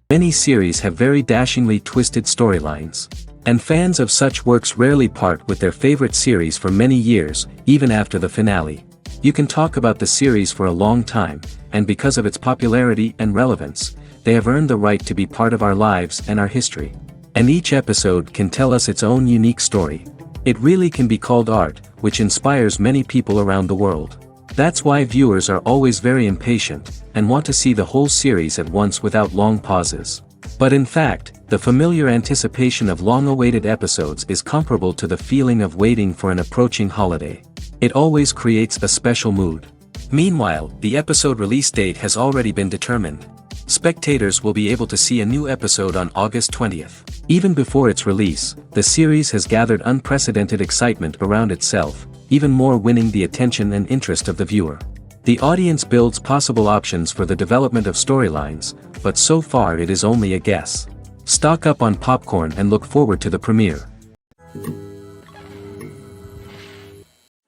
Many series have very dashingly twisted storylines. And fans of such works rarely part with their favorite series for many years, even after the finale. You can talk about the series for a long time, and because of its popularity and relevance, they have earned the right to be part of our lives and our history. And each episode can tell us its own unique story. It really can be called art, which inspires many people around the world. That's why viewers are always very impatient, and want to see the whole series at once without long pauses. But in fact, the familiar anticipation of long-awaited episodes is comparable to the feeling of waiting for an approaching holiday. It always creates a special mood. Meanwhile, the episode release date has already been determined. Spectators will be able to see a new episode on August 20th. Even before its release, the series has gathered unprecedented excitement around itself, even more winning the attention and interest of the viewer. The audience builds possible options for the development of storylines, but so far it is only a guess. Stock up on popcorn and look forward to the premiere.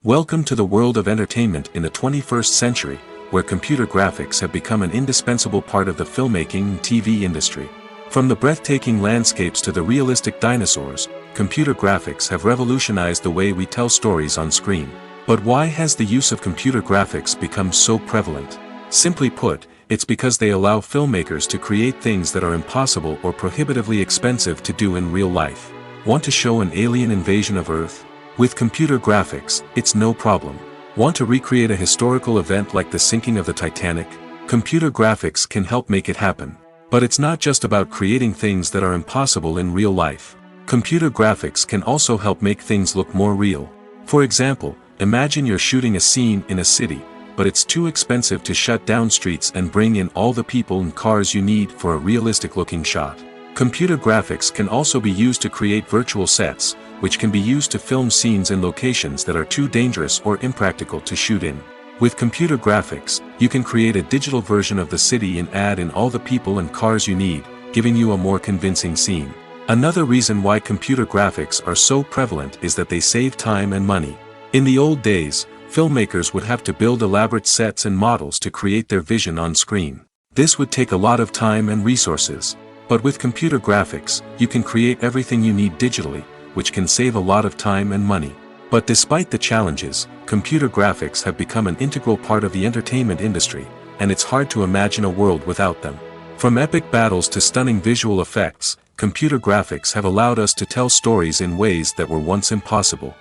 Welcome to the world of entertainment in the 21st century, where computer graphics have become an indispensable part of the filmmaking and TV industry. From the breathtaking landscapes to the realistic dinosaurs, computer graphics have revolutionized the way we tell stories on screen. But why has the use of computer graphics become so prevalent? Simply put, it's because they allow filmmakers to create things that are impossible or prohibitively expensive to do in real life. Want to show an alien invasion of Earth? With computer graphics, it's no problem. Want to recreate a historical event like the sinking of the Titanic? Computer graphics can help make it happen. But it's not just about creating things that are impossible in real life. Computer graphics can also help make things look more real. For example, imagine you're shooting a scene in a city, but it's too expensive to shut down streets and bring in all the people and cars you need for a realistic-looking shot. Computer graphics can also be used to create virtual sets, which can be used to film scenes in locations that are too dangerous or impractical to shoot in. With computer graphics, you can create a digital version of the city and add in all the people and cars you need, giving you a more convincing scene. Another reason why computer graphics are so prevalent is that they save time and money. In the old days, filmmakers would have to build elaborate sets and models to create their vision on screen. This would take a lot of time and resources. But with computer graphics, you can create everything you need digitally, which can save a lot of time and money. But despite the challenges, computer graphics have become an integral part of the entertainment industry, and it's hard to imagine a world without them. From epic battles to stunning visual effects, computer graphics have allowed us to tell stories in ways that were once impossible.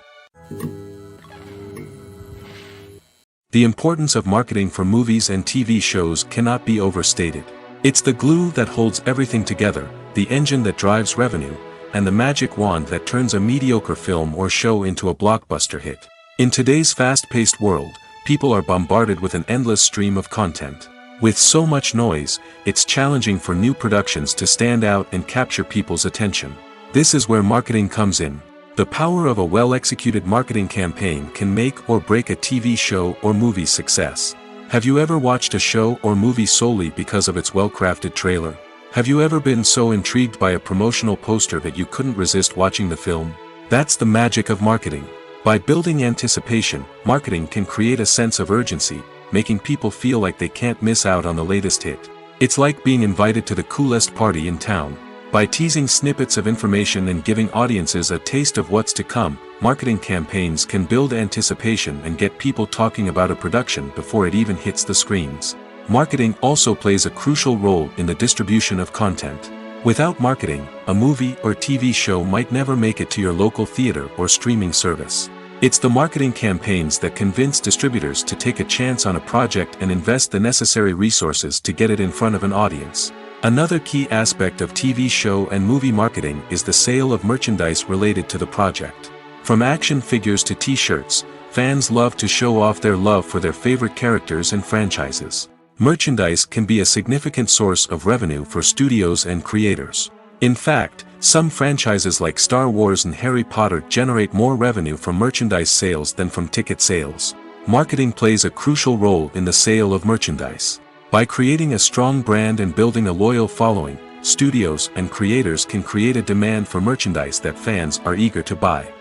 The importance of marketing for movies and TV shows cannot be overstated. It's the glue that holds everything together, the engine that drives revenue, and the magic wand that turns a mediocre film or show into a blockbuster hit. In today's fast-paced world, people are bombarded with an endless stream of content. With so much noise, it's challenging for new productions to stand out and capture people's attention. This is where marketing comes in. The power of a well-executed marketing campaign can make or break a TV show or movie's success. Have you ever watched a show or movie solely because of its well-crafted trailer? Have you ever been so intrigued by a promotional poster that you couldn't resist watching the film? That's the magic of marketing. By building anticipation, marketing can create a sense of urgency, making people feel like they can't miss out on the latest hit. It's like being invited to the coolest party in town. By teasing snippets of information and giving audiences a taste of what's to come, marketing campaigns can build anticipation and get people talking about a production before it even hits the screens. Marketing also plays a crucial role in the distribution of content. Without marketing, a movie or TV show might never make it to your local theater or streaming service. It's the marketing campaigns that convince distributors to take a chance on a project and invest the necessary resources to get it in front of an audience. Another key aspect of TV show and movie marketing is the sale of merchandise related to the project. From action figures to t-shirts, fans love to show off their love for their favorite characters and franchises. Merchandise can be a significant source of revenue for studios and creators. In fact, some franchises like Star Wars and Harry Potter generate more revenue from merchandise sales than from ticket sales. Marketing plays a crucial role in the sale of merchandise. By creating a strong brand and building a loyal following, studios and creators can create a demand for merchandise that fans are eager to buy.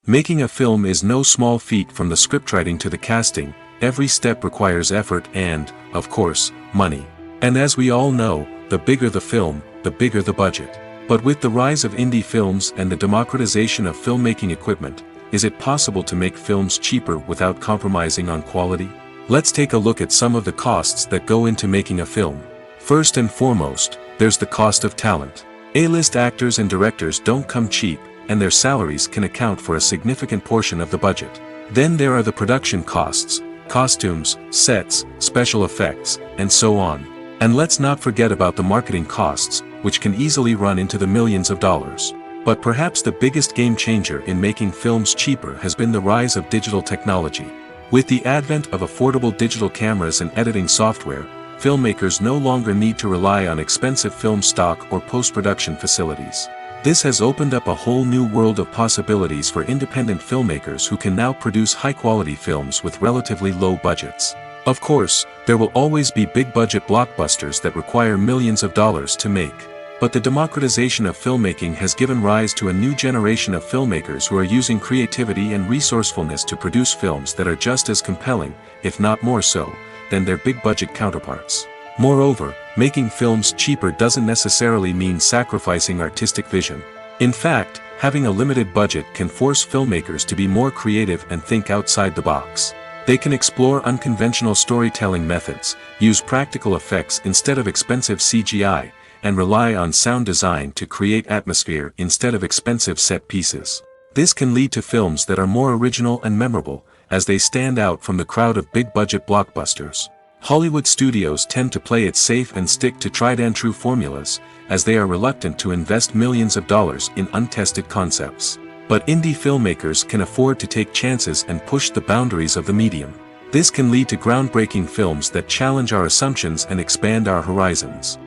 Making a film is no small feat, from the scriptwriting to the casting, every step requires effort and, of course, money. And as we all know, the bigger the film, the bigger the budget. But with the rise of indie films and the democratization of filmmaking equipment, is it possible to make films cheaper without compromising on quality? Let's take a look at some of the costs that go into making a film. First and foremost, there's the cost of talent. A-list actors and directors don't come cheap, and their salaries can account for a significant portion of the budget. Then there are the production costs, costumes, sets, special effects, and so on. And let's not forget about the marketing costs, which can easily run into the millions of dollars. But perhaps the biggest game changer in making films cheaper has been the rise of digital technology. With the advent of affordable digital cameras and editing software, filmmakers no longer need to rely on expensive film stock or post-production facilities. This has opened up a whole new world of possibilities for independent filmmakers who can now produce high-quality films with relatively low budgets. Of course, there will always be big-budget blockbusters that require millions of dollars to make. But the democratization of filmmaking has given rise to a new generation of filmmakers who are using creativity and resourcefulness to produce films that are just as compelling, if not more so, than their big-budget counterparts. Moreover, making films cheaper doesn't necessarily mean sacrificing artistic vision. In fact, having a limited budget can force filmmakers to be more creative and think outside the box. They can explore unconventional storytelling methods, use practical effects instead of expensive CGI, and rely on sound design to create atmosphere instead of expensive set pieces. This can lead to films that are more original and memorable, as they stand out from the crowd of big-budget blockbusters. Hollywood studios tend to play it safe and stick to tried-and-true formulas, as they are reluctant to invest millions of dollars in untested concepts. But indie filmmakers can afford to take chances and push the boundaries of the medium. This can lead to groundbreaking films that challenge our assumptions and expand our horizons.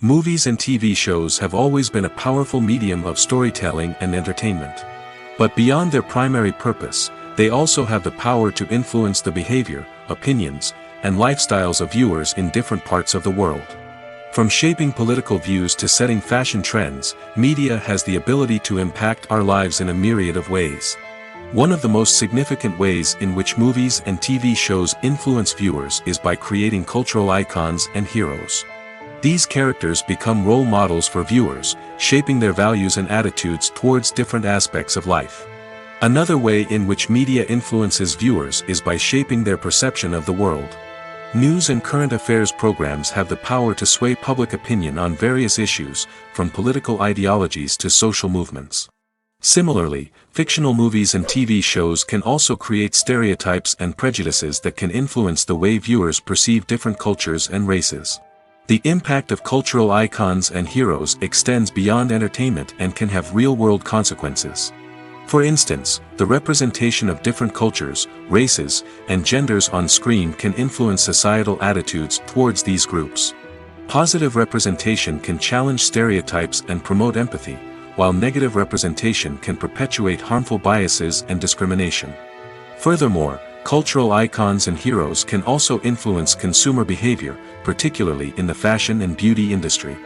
Movies and TV shows have always been a powerful medium of storytelling and entertainment. But beyond their primary purpose, they also have the power to influence the behavior, opinions, and lifestyles of viewers in different parts of the world. From shaping political views to setting fashion trends, media has the ability to impact our lives in a myriad of ways. One of the most significant ways in which movies and TV shows influence viewers is by creating cultural icons and heroes. These characters become role models for viewers, shaping their values and attitudes towards different aspects of life. Another way in which media influences viewers is by shaping their perception of the world. News and current affairs programs have the power to sway public opinion on various issues, from political ideologies to social movements. Similarly, fictional movies and TV shows can also create stereotypes and prejudices that can influence the way viewers perceive different cultures and races. The impact of cultural icons and heroes extends beyond entertainment and can have real-world consequences. For instance, the representation of different cultures, races, and genders on screen can influence societal attitudes towards these groups. Positive representation can challenge stereotypes and promote empathy, while negative representation can perpetuate harmful biases and discrimination. Furthermore, cultural icons and heroes can also influence consumer behavior, particularly in the fashion and beauty industry.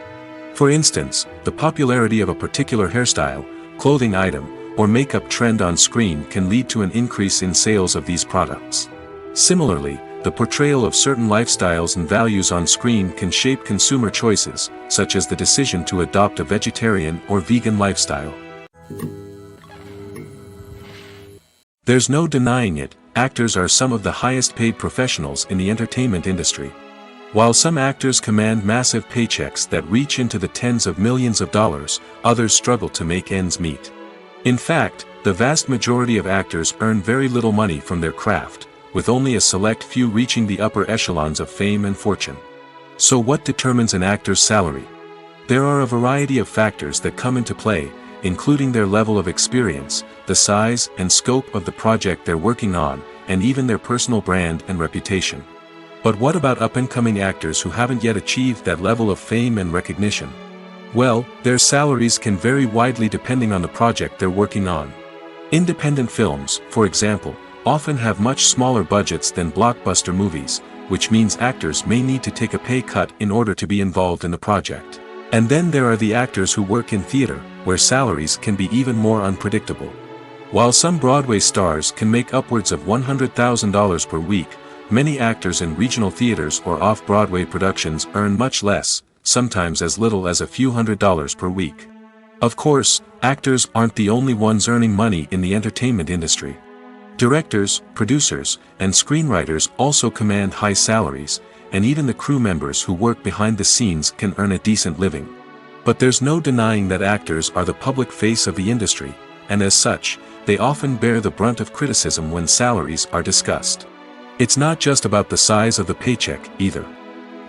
For instance, the popularity of a particular hairstyle, clothing item, or makeup trend on screen can lead to an increase in sales of these products. Similarly, the portrayal of certain lifestyles and values on screen can shape consumer choices, such as the decision to adopt a vegetarian or vegan lifestyle. There's no denying it, actors are some of the highest paid professionals in the entertainment industry. While some actors command massive paychecks that reach into the tens of millions of dollars, others struggle to make ends meet. In fact, the vast majority of actors earn very little money from their craft, with only a select few reaching the upper echelons of fame and fortune. So what determines an actor's salary? There are a variety of factors that come into play, including their level of experience, the size and scope of the project they're working on, and even their personal brand and reputation. But what about up-and-coming actors who haven't yet achieved that level of fame and recognition? Well, their salaries can vary widely depending on the project they're working on. Independent films, for example, often have much smaller budgets than blockbuster movies, which means actors may need to take a pay cut in order to be involved in the project. And then there are the actors who work in theater, where salaries can be even more unpredictable. While some Broadway stars can make upwards of $100,000 per week, many actors in regional theaters or off-Broadway productions earn much less, sometimes as little as a few $100s per week. Of course, actors aren't the only ones earning money in the entertainment industry. Directors, producers, and screenwriters also command high salaries, and even the crew members who work behind the scenes can earn a decent living. But there's no denying that actors are the public face of the industry, and as such, they often bear the brunt of criticism when salaries are discussed. It's not just about the size of the paycheck, either.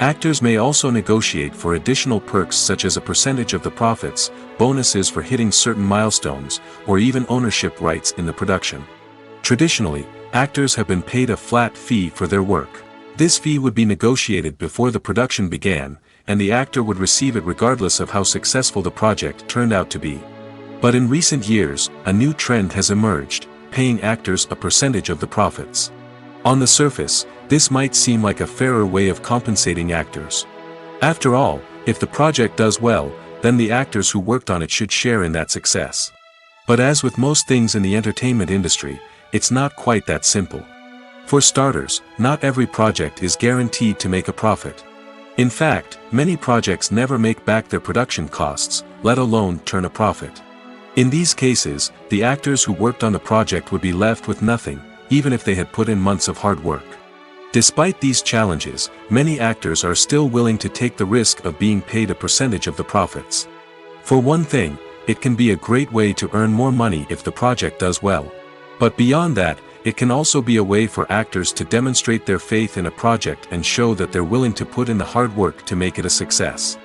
Actors may also negotiate for additional perks such as a percentage of the profits, bonuses for hitting certain milestones, or even ownership rights in the production. Traditionally, actors have been paid a flat fee for their work. This fee would be negotiated before the production began, and the actor would receive it regardless of how successful the project turned out to be. But in recent years, a new trend has emerged, paying actors a percentage of the profits. On the surface, this might seem like a fairer way of compensating actors. After all, if the project does well, then the actors who worked on it should share in that success. But as with most things in the entertainment industry, it's not quite that simple. For starters, not every project is guaranteed to make a profit. In fact, many projects never make back their production costs, let alone turn a profit. In these cases, the actors who worked on the project would be left with nothing, even if they had put in months of hard work. Despite these challenges, many actors are still willing to take the risk of being paid a percentage of the profits. For one thing, it can be a great way to earn more money if the project does well. But beyond that, it can also be a way for actors to demonstrate their faith in a project and show that they're willing to put in the hard work to make it a success.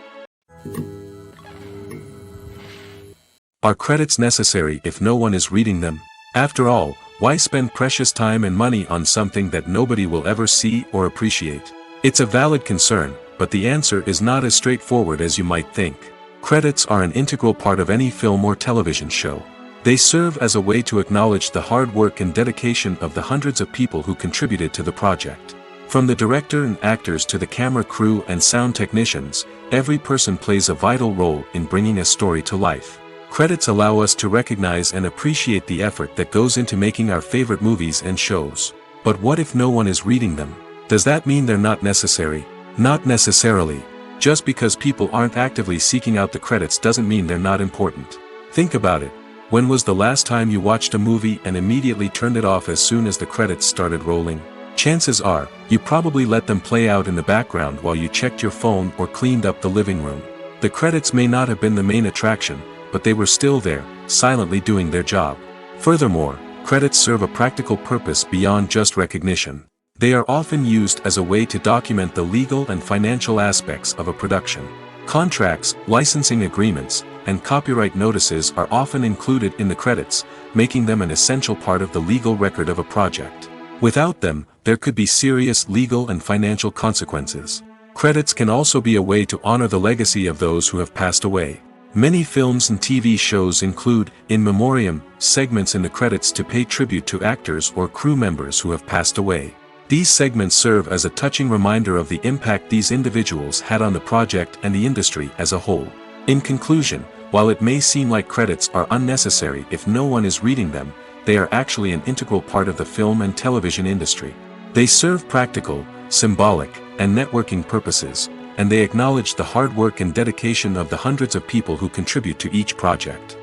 Are credits necessary if no one is reading them? After all, why spend precious time and money on something that nobody will ever see or appreciate? It's a valid concern, but the answer is not as straightforward as you might think. Credits are an integral part of any film or television show. They serve as a way to acknowledge the hard work and dedication of the hundreds of people who contributed to the project. From the director and actors to the camera crew and sound technicians, every person plays a vital role in bringing a story to life. Credits allow us to recognize and appreciate the effort that goes into making our favorite movies and shows. But what if no one is reading them? Does that mean they're not necessary? Not necessarily. Just because people aren't actively seeking out the credits doesn't mean they're not important. Think about it. When was the last time you watched a movie and immediately turned it off as soon as the credits started rolling? Chances are, you probably let them play out in the background while you checked your phone or cleaned up the living room. The credits may not have been the main attraction, but they were still there, silently doing their job. Furthermore, credits serve a practical purpose beyond just recognition. They are often used as a way to document the legal and financial aspects of a production. Contracts, licensing agreements, and copyright notices are often included in the credits, making them an essential part of the legal record of a project. Without them, there could be serious legal and financial consequences. Credits can also be a way to honor the legacy of those who have passed away. Many films and TV shows include, in memoriam, segments in the credits to pay tribute to actors or crew members who have passed away. These segments serve as a touching reminder of the impact these individuals had on the project and the industry as a whole. In conclusion, while it may seem like credits are unnecessary if no one is reading them, they are actually an integral part of the film and television industry. They serve practical, symbolic, and networking purposes, and they acknowledge the hard work and dedication of the hundreds of people who contribute to each project.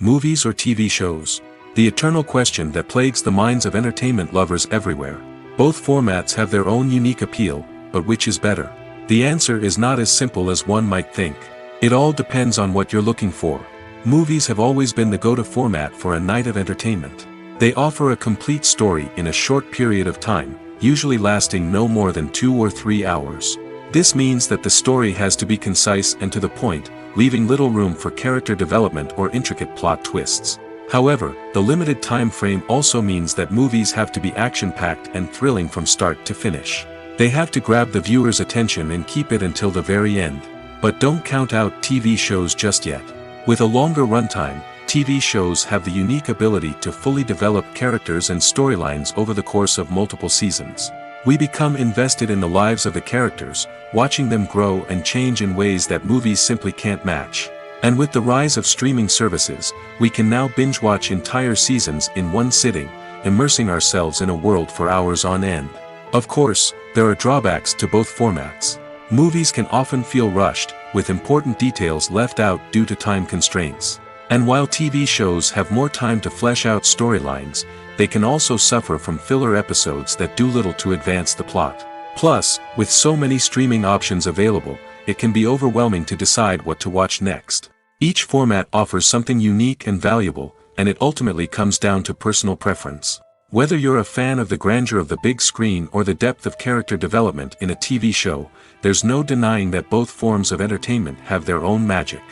Movies or TV shows? The eternal question that plagues the minds of entertainment lovers everywhere. Both formats have their own unique appeal, but which is better? The answer is not as simple as one might think. It all depends on what you're looking for. Movies have always been the go-to format for a night of entertainment. They offer a complete story in a short period of time, usually lasting no more than 2 or 3 hours. This means that the story has to be concise and to the point, leaving little room for character development or intricate plot twists. However, the limited time frame also means that movies have to be action-packed and thrilling from start to finish. They have to grab the viewer's attention and keep it until the very end. But don't count out TV shows just yet. With a longer runtime, TV shows have the unique ability to fully develop characters and storylines over the course of multiple seasons. We become invested in the lives of the characters, watching them grow and change in ways that movies simply can't match. And with the rise of streaming services, we can now binge-watch entire seasons in one sitting, immersing ourselves in a world for hours on end. Of course, there are drawbacks to both formats. Movies can often feel rushed, with important details left out due to time constraints. And while TV shows have more time to flesh out storylines, they can also suffer from filler episodes that do little to advance the plot. Plus, with so many streaming options available, it can be overwhelming to decide what to watch next. Each format offers something unique and valuable, and it ultimately comes down to personal preference. Whether you're a fan of the grandeur of the big screen or the depth of character development in a TV show, there's no denying that both forms of entertainment have their own magic.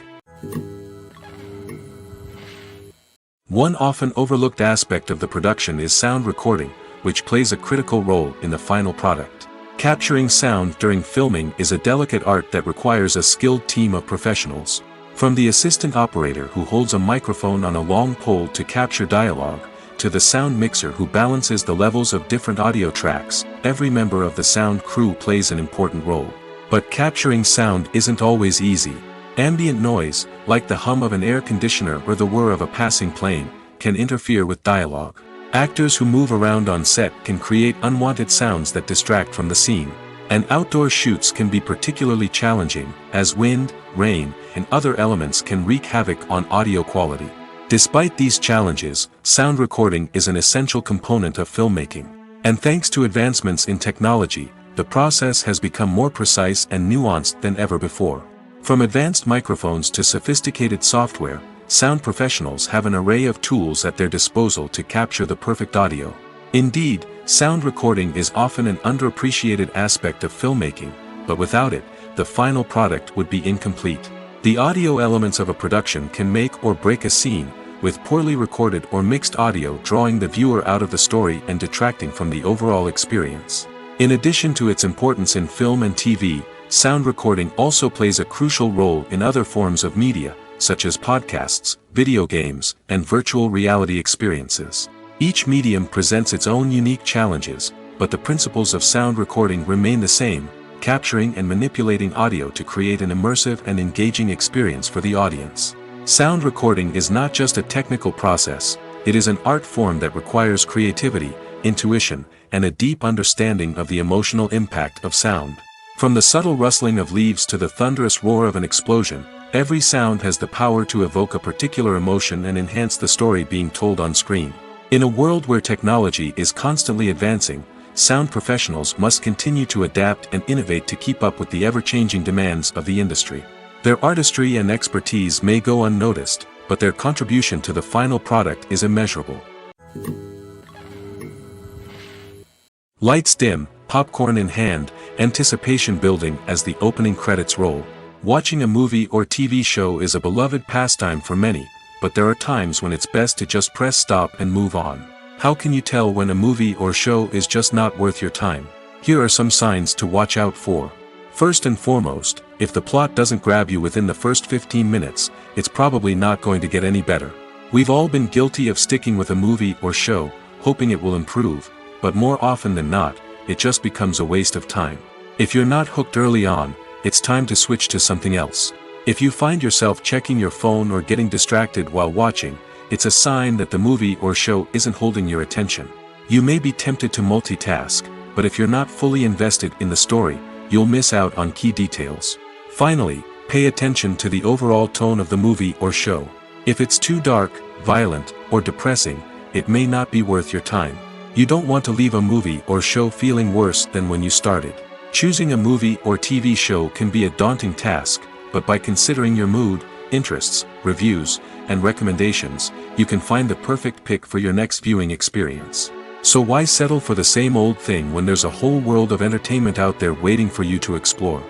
One often overlooked aspect of the production is sound recording, which plays a critical role in the final product. Capturing sound during filming is a delicate art that requires a skilled team of professionals. From the assistant operator who holds a microphone on a long pole to capture dialogue, to the sound mixer who balances the levels of different audio tracks, every member of the sound crew plays an important role. But capturing sound isn't always easy. Ambient noise, like the hum of an air conditioner or the whir of a passing plane, can interfere with dialogue. Actors who move around on set can create unwanted sounds that distract from the scene. And outdoor shoots can be particularly challenging, as wind, rain, and other elements can wreak havoc on audio quality. Despite these challenges, sound recording is an essential component of filmmaking. And thanks to advancements in technology, the process has become more precise and nuanced than ever before. From advanced microphones to sophisticated software, sound professionals have an array of tools at their disposal to capture the perfect audio. Indeed, sound recording is often an underappreciated aspect of filmmaking, but without it, the final product would be incomplete. The audio elements of a production can make or break a scene, with poorly recorded or mixed audio drawing the viewer out of the story and detracting from the overall experience. In addition to its importance in film and TV, sound recording also plays a crucial role in other forms of media, such as podcasts, video games, and virtual reality experiences. Each medium presents its own unique challenges, but the principles of sound recording remain the same, capturing and manipulating audio to create an immersive and engaging experience for the audience. Sound recording is not just a technical process, it is an art form that requires creativity, intuition, and a deep understanding of the emotional impact of sound. From the subtle rustling of leaves to the thunderous roar of an explosion, every sound has the power to evoke a particular emotion and enhance the story being told on screen. In a world where technology is constantly advancing, sound professionals must continue to adapt and innovate to keep up with the ever-changing demands of the industry. Their artistry and expertise may go unnoticed, but their contribution to the final product is immeasurable. Lights dim, popcorn in hand, anticipation building as the opening credits roll. Watching a movie or TV show is a beloved pastime for many, but there are times when it's best to just press stop and move on. How can you tell when a movie or show is just not worth your time? Here are some signs to watch out for. First and foremost, if the plot doesn't grab you within the first 15 minutes, it's probably not going to get any better. We've all been guilty of sticking with a movie or show, hoping it will improve, but more often than not, it just becomes a waste of time. If you're not hooked early on, it's time to switch to something else. If you find yourself checking your phone or getting distracted while watching, it's a sign that the movie or show isn't holding your attention. You may be tempted to multitask, but if you're not fully invested in the story, you'll miss out on key details. Finally, pay attention to the overall tone of the movie or show. If it's too dark, violent, or depressing, it may not be worth your time. You don't want to leave a movie or show feeling worse than when you started. Choosing a movie or TV show can be a daunting task, but by considering your mood, interests, reviews, and recommendations, you can find the perfect pick for your next viewing experience. So why settle for the same old thing when there's a whole world of entertainment out there waiting for you to explore?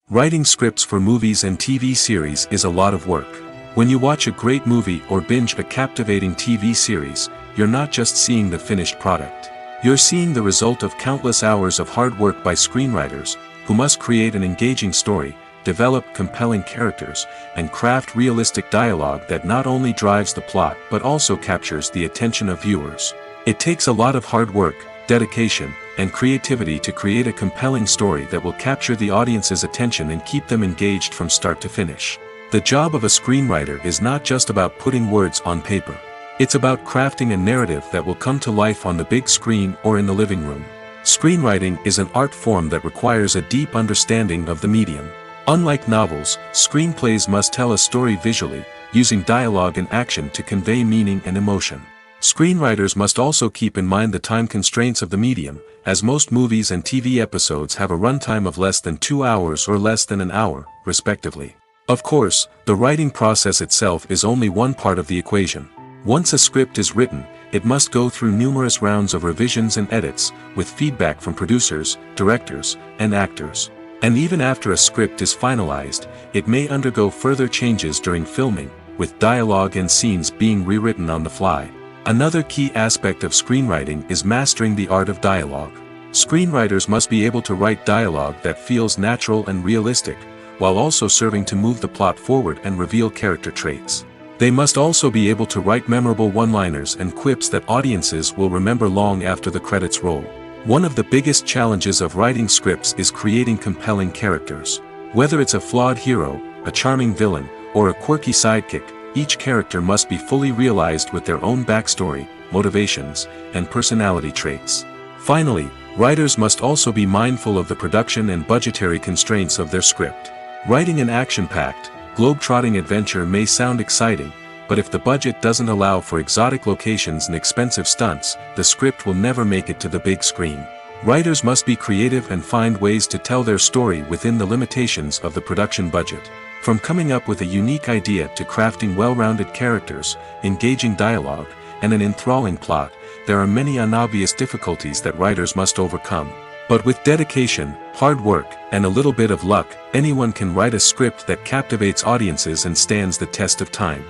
Writing scripts for movies and TV series is a lot of work. When you watch a great movie or binge a captivating TV series, you're not just seeing the finished product. You're seeing the result of countless hours of hard work by screenwriters, who must create an engaging story, develop compelling characters, and craft realistic dialogue that not only drives the plot but also captures the attention of viewers. It takes a lot of hard work, dedication, and creativity to create a compelling story that will capture the audience's attention and keep them engaged from start to finish. The job of a screenwriter is not just about putting words on paper. It's about crafting a narrative that will come to life on the big screen or in the living room. Screenwriting is an art form that requires a deep understanding of the medium. Unlike novels, screenplays must tell a story visually, using dialogue and action to convey meaning and emotion. Screenwriters must also keep in mind the time constraints of the medium, as most movies and TV episodes have a runtime of less than 2 hours or less than an hour, respectively. Of course, the writing process itself is only one part of the equation. Once a script is written, it must go through numerous rounds of revisions and edits, with feedback from producers, directors, and actors. And even after a script is finalized, it may undergo further changes during filming, with dialogue and scenes being rewritten on the fly. Another key aspect of screenwriting is mastering the art of dialogue. Screenwriters must be able to write dialogue that feels natural and realistic, while also serving to move the plot forward and reveal character traits. They must also be able to write memorable one-liners and quips that audiences will remember long after the credits roll. One of the biggest challenges of writing scripts is creating compelling characters. Whether it's a flawed hero, a charming villain, or a quirky sidekick, each character must be fully realized with their own backstory, motivations, and personality traits. Finally, writers must also be mindful of the production and budgetary constraints of their script. Writing an action-packed, globe-trotting adventure may sound exciting, but if the budget doesn't allow for exotic locations and expensive stunts, the script will never make it to the big screen. Writers must be creative and find ways to tell their story within the limitations of the production budget. From coming up with a unique idea to crafting well-rounded characters, engaging dialogue, and an enthralling plot, there are many unobvious difficulties that writers must overcome. But with dedication, hard work, and a little bit of luck, anyone can write a script that captivates audiences and stands the test of time.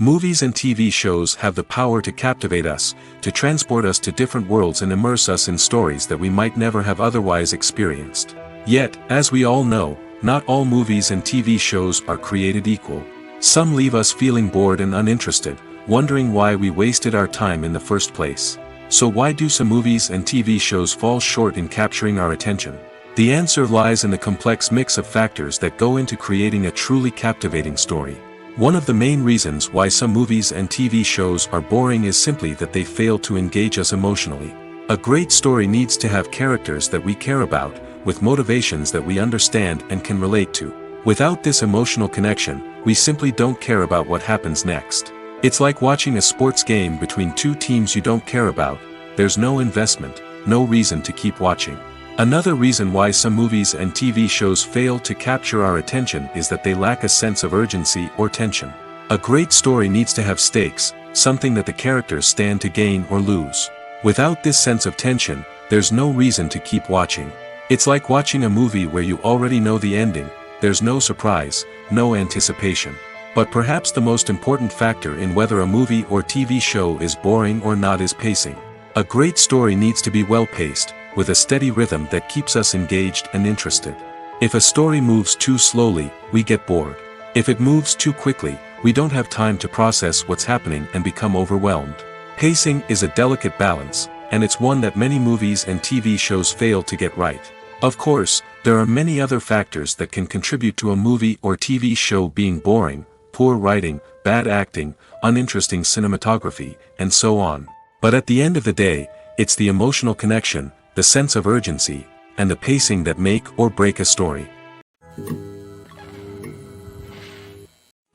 Movies and TV shows have the power to captivate us, to transport us to different worlds and immerse us in stories that we might never have otherwise experienced. Yet, as we all know, not all movies and TV shows are created equal. Some leave us feeling bored and uninterested, wondering why we wasted our time in the first place. So why do some movies and TV shows fall short in capturing our attention? The answer lies in the complex mix of factors that go into creating a truly captivating story. One of the main reasons why some movies and TV shows are boring is simply that they fail to engage us emotionally. A great story needs to have characters that we care about, with motivations that we understand and can relate to. Without this emotional connection, we simply don't care about what happens next. It's like watching a sports game between two teams you don't care about. There's no investment, no reason to keep watching. Another reason why some movies and TV shows fail to capture our attention is that they lack a sense of urgency or tension. A great story needs to have stakes, something that the characters stand to gain or lose. Without this sense of tension, there's no reason to keep watching. It's like watching a movie where you already know the ending. There's no surprise, no anticipation. But perhaps the most important factor in whether a movie or TV show is boring or not is pacing. A great story needs to be well-paced, with a steady rhythm that keeps us engaged and interested. If a story moves too slowly, we get bored. If it moves too quickly, we don't have time to process what's happening and become overwhelmed. Pacing is a delicate balance, and it's one that many movies and TV shows fail to get right. Of course, there are many other factors that can contribute to a movie or TV show being boring: poor writing, bad acting, uninteresting cinematography, and so on. But at the end of the day, it's the emotional connection, the sense of urgency, and the pacing that make or break a story.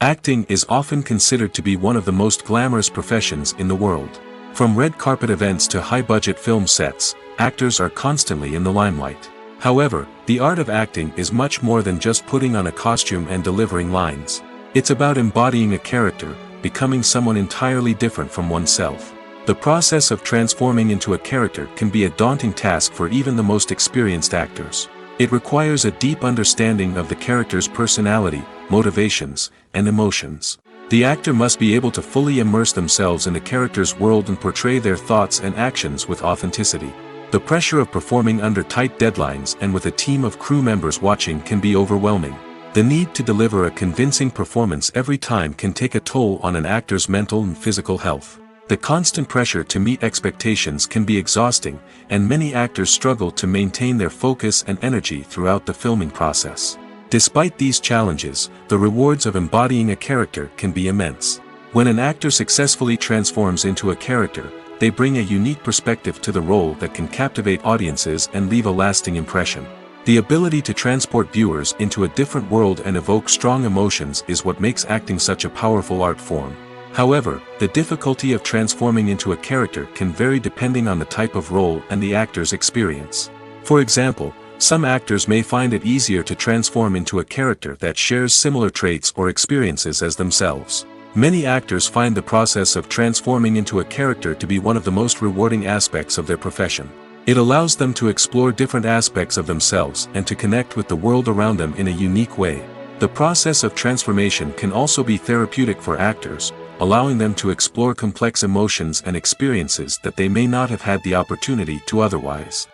Acting is often considered to be one of the most glamorous professions in the world. From red carpet events to high-budget film sets, actors are constantly in the limelight. However, the art of acting is much more than just putting on a costume and delivering lines. It's about embodying a character, becoming someone entirely different from oneself. The process of transforming into a character can be a daunting task for even the most experienced actors. It requires a deep understanding of the character's personality, motivations, and emotions. The actor must be able to fully immerse themselves in the character's world and portray their thoughts and actions with authenticity. The pressure of performing under tight deadlines and with a team of crew members watching can be overwhelming. The need to deliver a convincing performance every time can take a toll on an actor's mental and physical health. The constant pressure to meet expectations can be exhausting, and many actors struggle to maintain their focus and energy throughout the filming process. Despite these challenges, the rewards of embodying a character can be immense. When an actor successfully transforms into a character, they bring a unique perspective to the role that can captivate audiences and leave a lasting impression. The ability to transport viewers into a different world and evoke strong emotions is what makes acting such a powerful art form. However, the difficulty of transforming into a character can vary depending on the type of role and the actor's experience. For example, some actors may find it easier to transform into a character that shares similar traits or experiences as themselves. Many actors find the process of transforming into a character to be one of the most rewarding aspects of their profession. It allows them to explore different aspects of themselves and to connect with the world around them in a unique way. The process of transformation can also be therapeutic for actors, allowing them to explore complex emotions and experiences that they may not have had the opportunity to otherwise.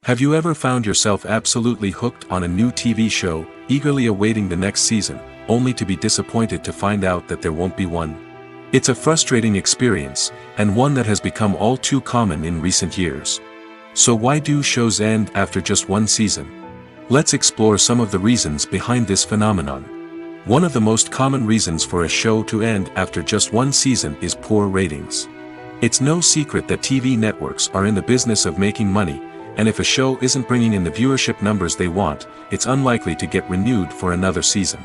Have you ever found yourself absolutely hooked on a new TV show, eagerly awaiting the next season, only to be disappointed to find out that there won't be one? It's a frustrating experience, and one that has become all too common in recent years. So why do shows end after just one season? Let's explore some of the reasons behind this phenomenon. One of the most common reasons for a show to end after just one season is poor ratings. It's no secret that TV networks are in the business of making money, and if a show isn't bringing in the viewership numbers they want, it's unlikely to get renewed for another season.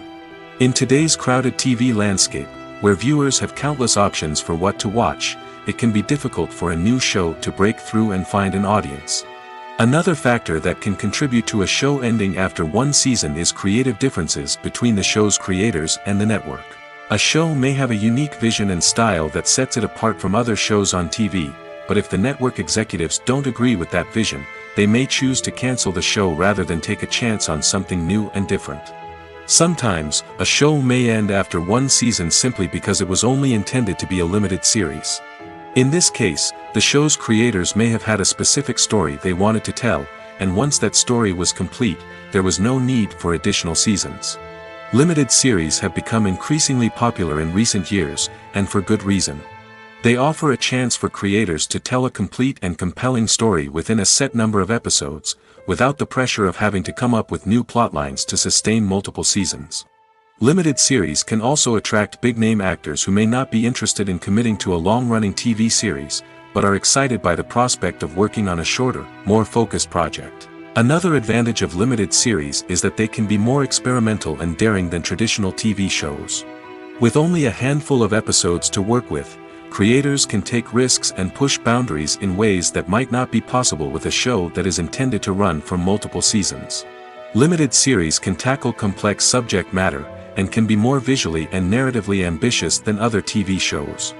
In today's crowded TV landscape, where viewers have countless options for what to watch, it can be difficult for a new show to break through and find an audience. Another factor that can contribute to a show ending after one season is creative differences between the show's creators and the network. A show may have a unique vision and style that sets it apart from other shows on TV, but if the network executives don't agree with that vision, they may choose to cancel the show rather than take a chance on something new and different. Sometimes, a show may end after one season simply because it was only intended to be a limited series. In this case, the show's creators may have had a specific story they wanted to tell, and once that story was complete, there was no need for additional seasons. Limited series have become increasingly popular in recent years, and for good reason. They offer a chance for creators to tell a complete and compelling story within a set number of episodes, without the pressure of having to come up with new plotlines to sustain multiple seasons. Limited series can also attract big-name actors who may not be interested in committing to a long-running TV series, but are excited by the prospect of working on a shorter, more focused project. Another advantage of limited series is that they can be more experimental and daring than traditional TV shows. With only a handful of episodes to work with, creators can take risks and push boundaries in ways that might not be possible with a show that is intended to run for multiple seasons. Limited series can tackle complex subject matter, and can be more visually and narratively ambitious than other TV shows.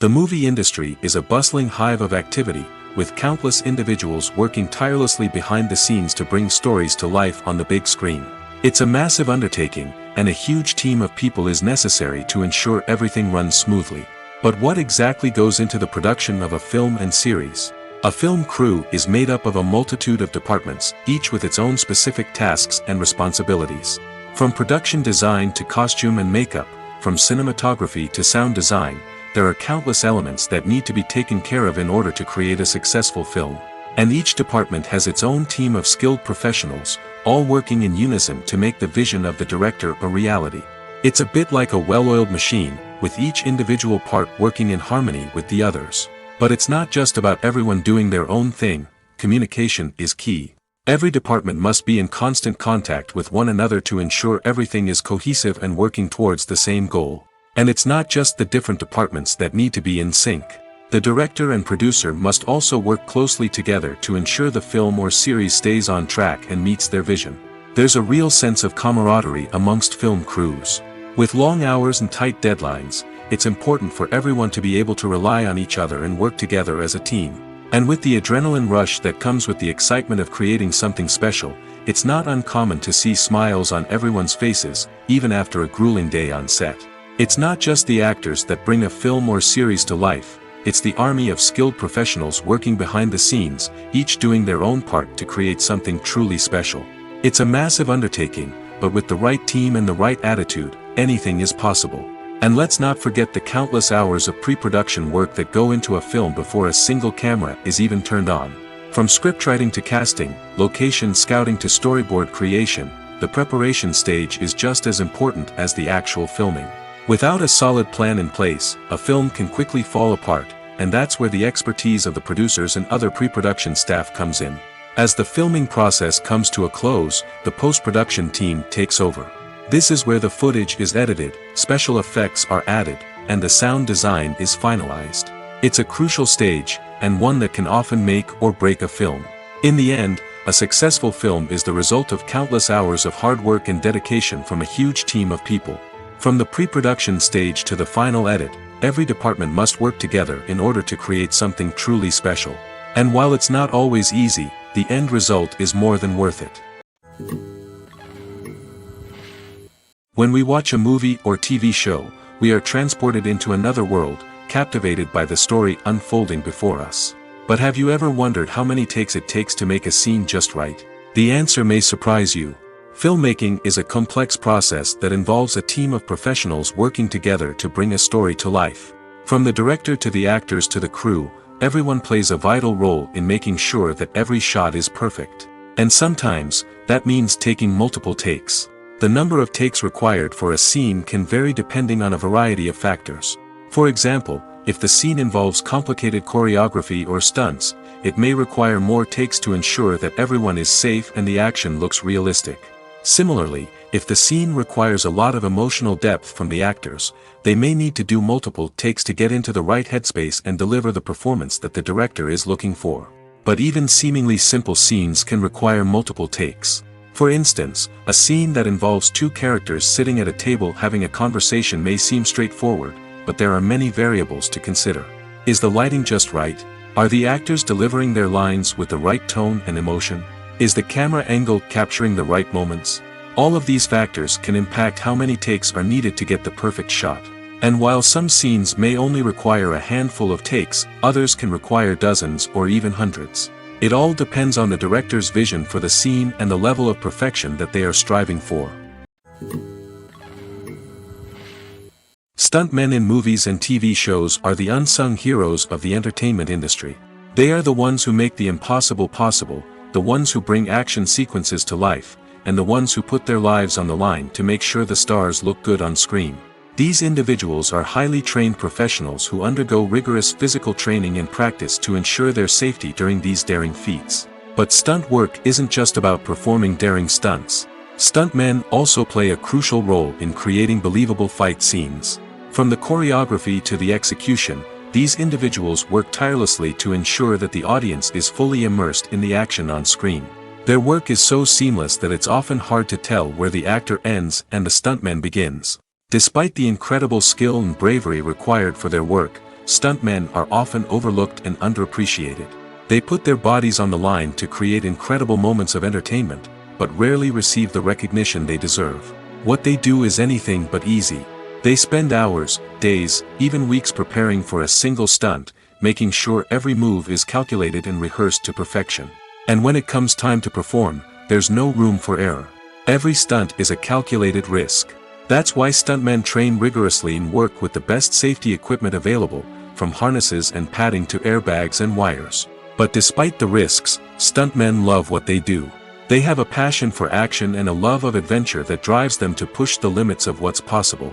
The movie industry is a bustling hive of activity, with countless individuals working tirelessly behind the scenes to bring stories to life on the big screen. It's a massive undertaking, and a huge team of people is necessary to ensure everything runs smoothly. But what exactly goes into the production of a film and series? A film crew is made up of a multitude of departments, each with its own specific tasks and responsibilities. From production design to costume and makeup, from cinematography to sound design, there are countless elements that need to be taken care of in order to create a successful film. And each department has its own team of skilled professionals, all working in unison to make the vision of the director a reality. It's a bit like a well-oiled machine, with each individual part working in harmony with the others. But it's not just about everyone doing their own thing. Communication is key. Every department must be in constant contact with one another to ensure everything is cohesive and working towards the same goal. And it's not just the different departments that need to be in sync. The director and producer must also work closely together to ensure the film or series stays on track and meets their vision. There's a real sense of camaraderie amongst film crews. With long hours and tight deadlines, it's important for everyone to be able to rely on each other and work together as a team. And with the adrenaline rush that comes with the excitement of creating something special, it's not uncommon to see smiles on everyone's faces, even after a grueling day on set. It's not just the actors that bring a film or series to life. It's the army of skilled professionals working behind the scenes, each doing their own part to create something truly special. It's a massive undertaking, but with the right team and the right attitude, anything is possible. And let's not forget the countless hours of pre-production work that go into a film before a single camera is even turned on. From scriptwriting to casting, location scouting to storyboard creation, the preparation stage is just as important as the actual filming. Without a solid plan in place, a film can quickly fall apart, and that's where the expertise of the producers and other pre-production staff comes in. As the filming process comes to a close, the post-production team takes over. This is where the footage is edited, special effects are added, and the sound design is finalized. It's a crucial stage, and one that can often make or break a film. In the end, a successful film is the result of countless hours of hard work and dedication from a huge team of people. From the pre-production stage to the final edit, every department must work together in order to create something truly special. And while it's not always easy, the end result is more than worth it. When we watch a movie or TV show, we are transported into another world, captivated by the story unfolding before us. But have you ever wondered how many takes it takes to make a scene just right? The answer may surprise you. Filmmaking is a complex process that involves a team of professionals working together to bring a story to life. From the director to the actors to the crew, everyone plays a vital role in making sure that every shot is perfect. And sometimes, that means taking multiple takes. The number of takes required for a scene can vary depending on a variety of factors. For example, if the scene involves complicated choreography or stunts, it may require more takes to ensure that everyone is safe and the action looks realistic. Similarly, if the scene requires a lot of emotional depth from the actors, they may need to do multiple takes to get into the right headspace and deliver the performance that the director is looking for. But even seemingly simple scenes can require multiple takes. For instance, a scene that involves two characters sitting at a table having a conversation may seem straightforward, but there are many variables to consider. Is the lighting just right? Are the actors delivering their lines with the right tone and emotion? Is the camera angle capturing the right moments? All of these factors can impact how many takes are needed to get the perfect shot. And while some scenes may only require a handful of takes, others can require dozens or even hundreds. It all depends on the director's vision for the scene and the level of perfection that they are striving for. Stuntmen in movies and TV shows are the unsung heroes of the entertainment industry. They are the ones who make the impossible possible, the ones who bring action sequences to life, and the ones who put their lives on the line to make sure the stars look good on screen. These individuals are highly trained professionals who undergo rigorous physical training and practice to ensure their safety during these daring feats. But stunt work isn't just about performing daring stunts. Stuntmen also play a crucial role in creating believable fight scenes. From the choreography to the execution, these individuals work tirelessly to ensure that the audience is fully immersed in the action on screen. Their work is so seamless that it's often hard to tell where the actor ends and the stuntman begins. Despite the incredible skill and bravery required for their work, stuntmen are often overlooked and underappreciated. They put their bodies on the line to create incredible moments of entertainment, but rarely receive the recognition they deserve. What they do is anything but easy. They spend hours, days, even weeks preparing for a single stunt, making sure every move is calculated and rehearsed to perfection. And when it comes time to perform, there's no room for error. Every stunt is a calculated risk. That's why stuntmen train rigorously and work with the best safety equipment available, from harnesses and padding to airbags and wires. But despite the risks, stuntmen love what they do. They have a passion for action and a love of adventure that drives them to push the limits of what's possible.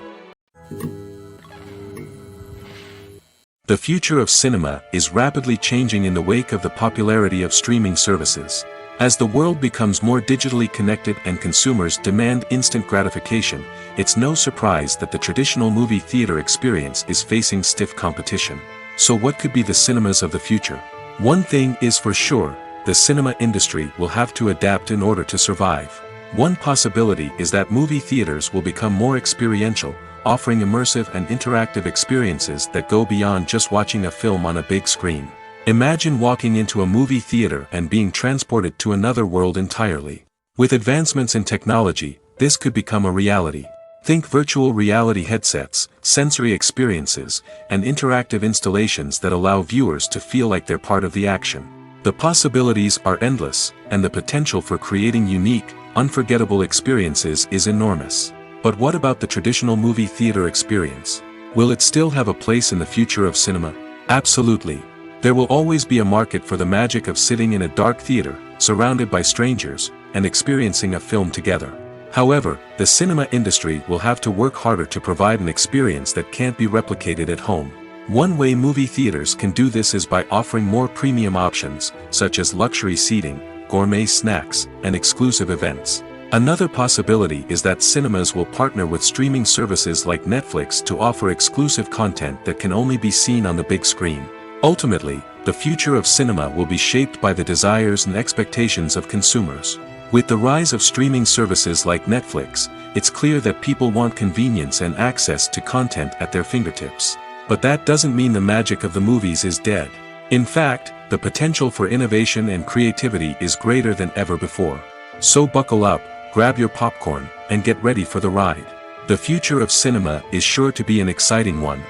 The future of cinema is rapidly changing in the wake of the popularity of streaming services. As the world becomes more digitally connected and consumers demand instant gratification, it's no surprise that the traditional movie theater experience is facing stiff competition. So what could be the cinemas of the future? One thing is for sure, the cinema industry will have to adapt in order to survive. One possibility is that movie theaters will become more experiential, offering immersive and interactive experiences that go beyond just watching a film on a big screen. Imagine walking into a movie theater and being transported to another world entirely. With advancements in technology, this could become a reality. Think virtual reality headsets, sensory experiences, and interactive installations that allow viewers to feel like they're part of the action. The possibilities are endless, and the potential for creating unique, unforgettable experiences is enormous. But what about the traditional movie theater experience? Will it still have a place in the future of cinema? Absolutely. There will always be a market for the magic of sitting in a dark theater, surrounded by strangers, and experiencing a film together. However, the cinema industry will have to work harder to provide an experience that can't be replicated at home. One way movie theaters can do this is by offering more premium options, such as luxury seating, gourmet snacks, and exclusive events. Another possibility is that cinemas will partner with streaming services like Netflix to offer exclusive content that can only be seen on the big screen. Ultimately, the future of cinema will be shaped by the desires and expectations of consumers. With the rise of streaming services like Netflix, it's clear that people want convenience and access to content at their fingertips. But that doesn't mean the magic of the movies is dead. In fact, the potential for innovation and creativity is greater than ever before. So buckle up, grab your popcorn, and get ready for the ride. The future of cinema is sure to be an exciting one.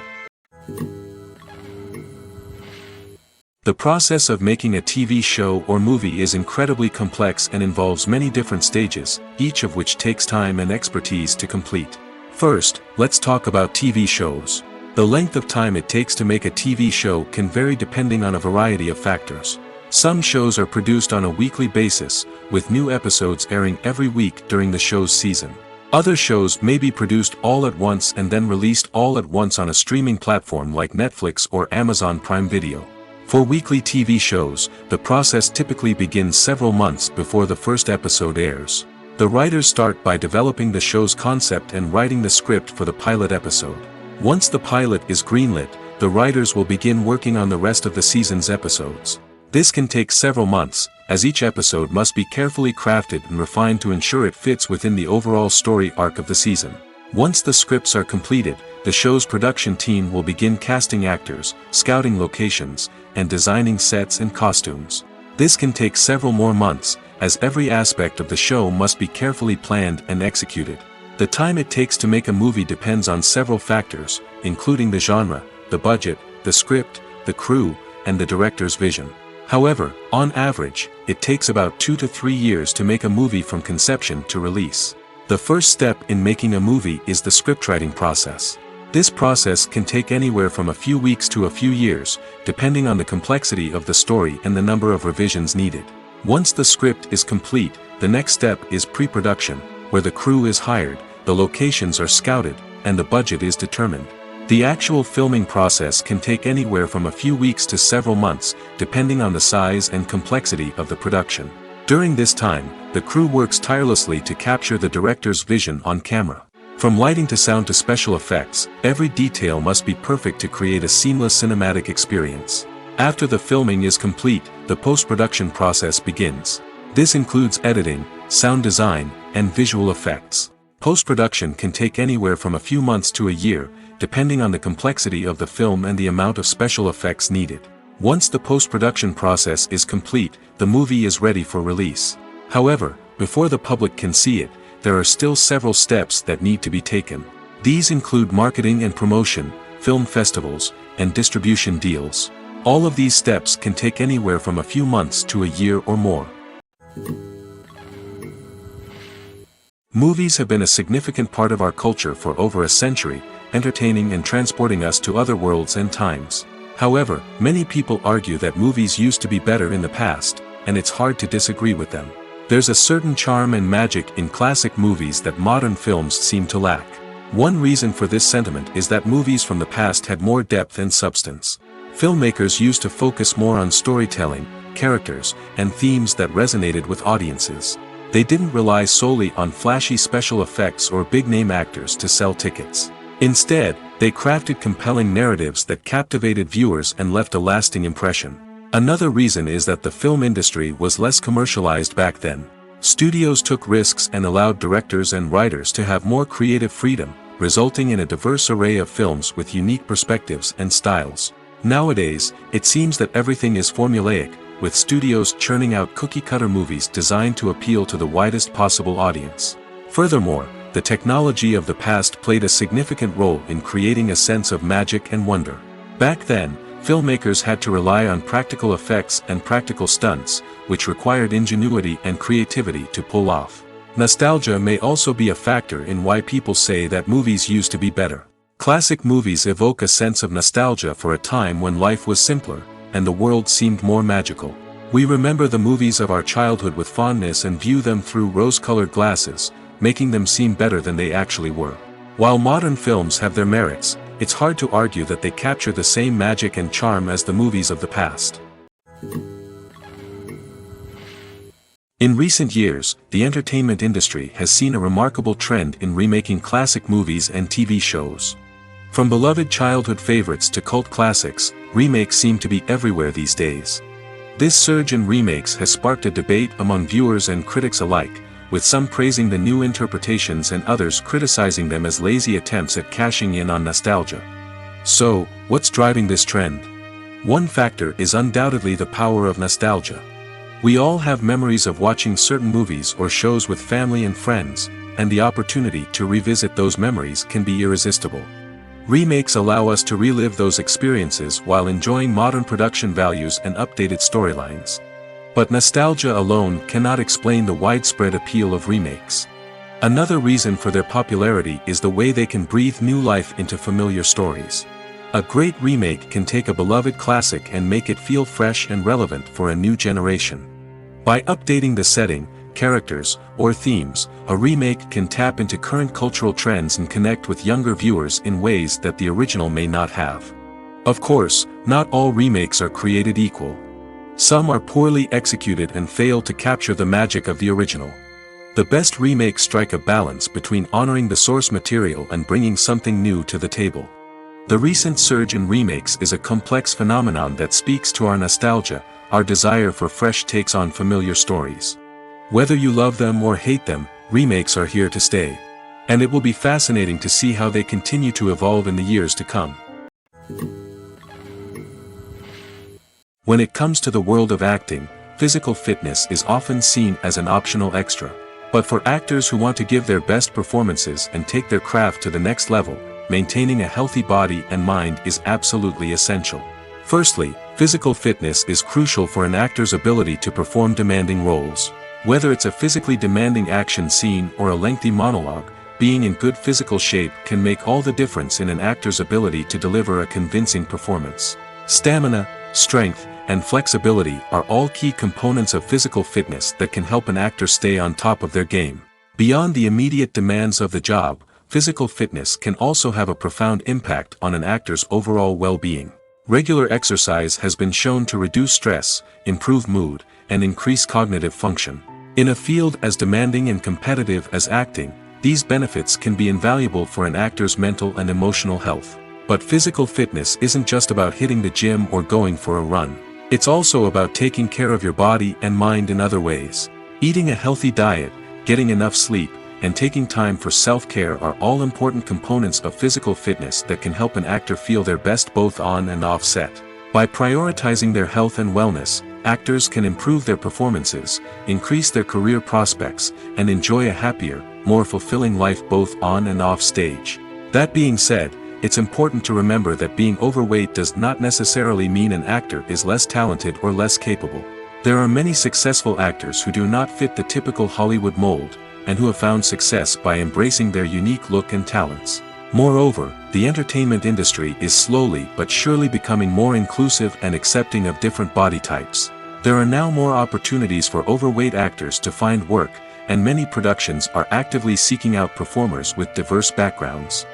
The process of making a TV show or movie is incredibly complex and involves many different stages, each of which takes time and expertise to complete. First, let's talk about TV shows. The length of time it takes to make a TV show can vary depending on a variety of factors. Some shows are produced on a weekly basis, with new episodes airing every week during the show's season. Other shows may be produced all at once and then released all at once on a streaming platform like Netflix or Amazon Prime Video. For weekly TV shows, the process typically begins several months before the first episode airs. The writers start by developing the show's concept and writing the script for the pilot episode. Once the pilot is greenlit, the writers will begin working on the rest of the season's episodes. This can take several months, as each episode must be carefully crafted and refined to ensure it fits within the overall story arc of the season. Once the scripts are completed, the show's production team will begin casting actors, scouting locations, and designing sets and costumes. This can take several more months, as every aspect of the show must be carefully planned and executed. The time it takes to make a movie depends on several factors, including the genre, the budget, the script, the crew, and the director's vision. However, on average, it takes about 2 to 3 years to make a movie from conception to release. The first step in making a movie is the scriptwriting process. This process can take anywhere from a few weeks to a few years, depending on the complexity of the story and the number of revisions needed. Once the script is complete, the next step is pre-production, where the crew is hired, the locations are scouted, and the budget is determined. The actual filming process can take anywhere from a few weeks to several months, depending on the size and complexity of the production. During this time, the crew works tirelessly to capture the director's vision on camera. From lighting to sound to special effects, every detail must be perfect to create a seamless cinematic experience. After the filming is complete, the post-production process begins. This includes editing, sound design, and visual effects. Post-production can take anywhere from a few months to a year, depending on the complexity of the film and the amount of special effects needed. Once the post-production process is complete, the movie is ready for release. However, before the public can see it, there are still several steps that need to be taken. These include marketing and promotion, film festivals, and distribution deals. All of these steps can take anywhere from a few months to a year or more. Movies have been a significant part of our culture for over a century, entertaining and transporting us to other worlds and times. However, many people argue that movies used to be better in the past, and it's hard to disagree with them. There's a certain charm and magic in classic movies that modern films seem to lack. One reason for this sentiment is that movies from the past had more depth and substance. Filmmakers used to focus more on storytelling, characters, and themes that resonated with audiences. They didn't rely solely on flashy special effects or big-name actors to sell tickets. Instead, they crafted compelling narratives that captivated viewers and left a lasting impression. Another reason is that the film industry was less commercialized back then. Studios took risks and allowed directors and writers to have more creative freedom, resulting in a diverse array of films with unique perspectives and styles. Nowadays, it seems that everything is formulaic, with studios churning out cookie-cutter movies designed to appeal to the widest possible audience. Furthermore, the technology of the past played a significant role in creating a sense of magic and wonder. Back then, filmmakers had to rely on practical effects and practical stunts, which required ingenuity and creativity to pull off. Nostalgia may also be a factor in why people say that movies used to be better. Classic movies evoke a sense of nostalgia for a time when life was simpler, and the world seemed more magical. We remember the movies of our childhood with fondness and view them through rose-colored glasses, making them seem better than they actually were. While modern films have their merits, it's hard to argue that they capture the same magic and charm as the movies of the past. In recent years, the entertainment industry has seen a remarkable trend in remaking classic movies and TV shows. From beloved childhood favorites to cult classics, remakes seem to be everywhere these days. This surge in remakes has sparked a debate among viewers and critics alike, with some praising the new interpretations and others criticizing them as lazy attempts at cashing in on nostalgia. So, what's driving this trend? One factor is undoubtedly the power of nostalgia. We all have memories of watching certain movies or shows with family and friends, and the opportunity to revisit those memories can be irresistible. Remakes allow us to relive those experiences while enjoying modern production values and updated storylines. But nostalgia alone cannot explain the widespread appeal of remakes. Another reason for their popularity is the way they can breathe new life into familiar stories. A great remake can take a beloved classic and make it feel fresh and relevant for a new generation. By updating the setting, characters, or themes, a remake can tap into current cultural trends and connect with younger viewers in ways that the original may not have. Of course, not all remakes are created equal. Some are poorly executed and fail to capture the magic of the original. The best remakes strike a balance between honoring the source material and bringing something new to the table. The recent surge in remakes is a complex phenomenon that speaks to our nostalgia, our desire for fresh takes on familiar stories. Whether you love them or hate them, remakes are here to stay. And it will be fascinating to see how they continue to evolve in the years to come. When it comes to the world of acting, physical fitness is often seen as an optional extra. But for actors who want to give their best performances and take their craft to the next level, maintaining a healthy body and mind is absolutely essential. Firstly, physical fitness is crucial for an actor's ability to perform demanding roles. Whether it's a physically demanding action scene or a lengthy monologue, being in good physical shape can make all the difference in an actor's ability to deliver a convincing performance. Stamina, strength, and flexibility are all key components of physical fitness that can help an actor stay on top of their game. Beyond the immediate demands of the job, physical fitness can also have a profound impact on an actor's overall well-being. Regular exercise has been shown to reduce stress, improve mood, and increase cognitive function. In a field as demanding and competitive as acting, these benefits can be invaluable for an actor's mental and emotional health. But physical fitness isn't just about hitting the gym or going for a run. It's also about taking care of your body and mind in other ways. Eating a healthy diet, getting enough sleep, and taking time for self-care are all important components of physical fitness that can help an actor feel their best both on and off set. By prioritizing their health and wellness, actors can improve their performances, increase their career prospects, and enjoy a happier, more fulfilling life both on and off stage. That being said, it's important to remember that being overweight does not necessarily mean an actor is less talented or less capable. There are many successful actors who do not fit the typical Hollywood mold, and who have found success by embracing their unique look and talents. Moreover, the entertainment industry is slowly but surely becoming more inclusive and accepting of different body types. There are now more opportunities for overweight actors to find work, and many productions are actively seeking out performers with diverse backgrounds.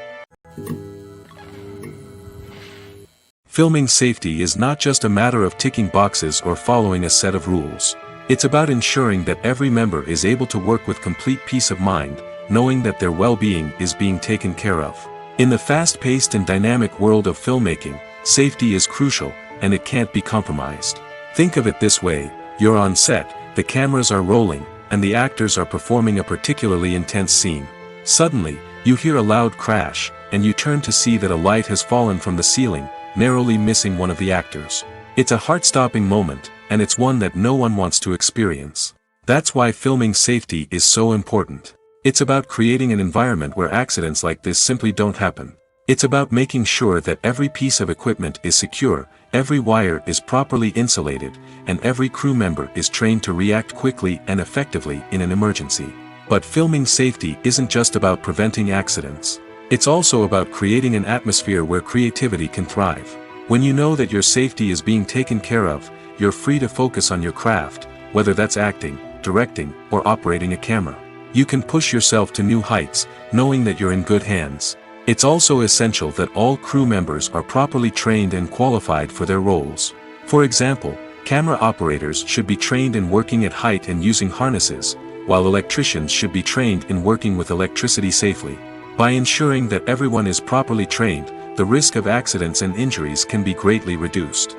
Filming safety is not just a matter of ticking boxes or following a set of rules. It's about ensuring that every member is able to work with complete peace of mind, knowing that their well-being is being taken care of. In the fast-paced and dynamic world of filmmaking, safety is crucial, and it can't be compromised. Think of it this way: you're on set, the cameras are rolling, and the actors are performing a particularly intense scene. Suddenly, you hear a loud crash, and you turn to see that a light has fallen from the ceiling, narrowly missing one of the actors. It's a heart-stopping moment, and it's one that no one wants to experience. That's why filming safety is so important. It's about creating an environment where accidents like this simply don't happen. It's about making sure that every piece of equipment is secure, every wire is properly insulated, and every crew member is trained to react quickly and effectively in an emergency. But filming safety isn't just about preventing accidents. It's also about creating an atmosphere where creativity can thrive. When you know that your safety is being taken care of, you're free to focus on your craft, whether that's acting, directing, or operating a camera. You can push yourself to new heights, knowing that you're in good hands. It's also essential that all crew members are properly trained and qualified for their roles. For example, camera operators should be trained in working at height and using harnesses, while electricians should be trained in working with electricity safely. By ensuring that everyone is properly trained, the risk of accidents and injuries can be greatly reduced.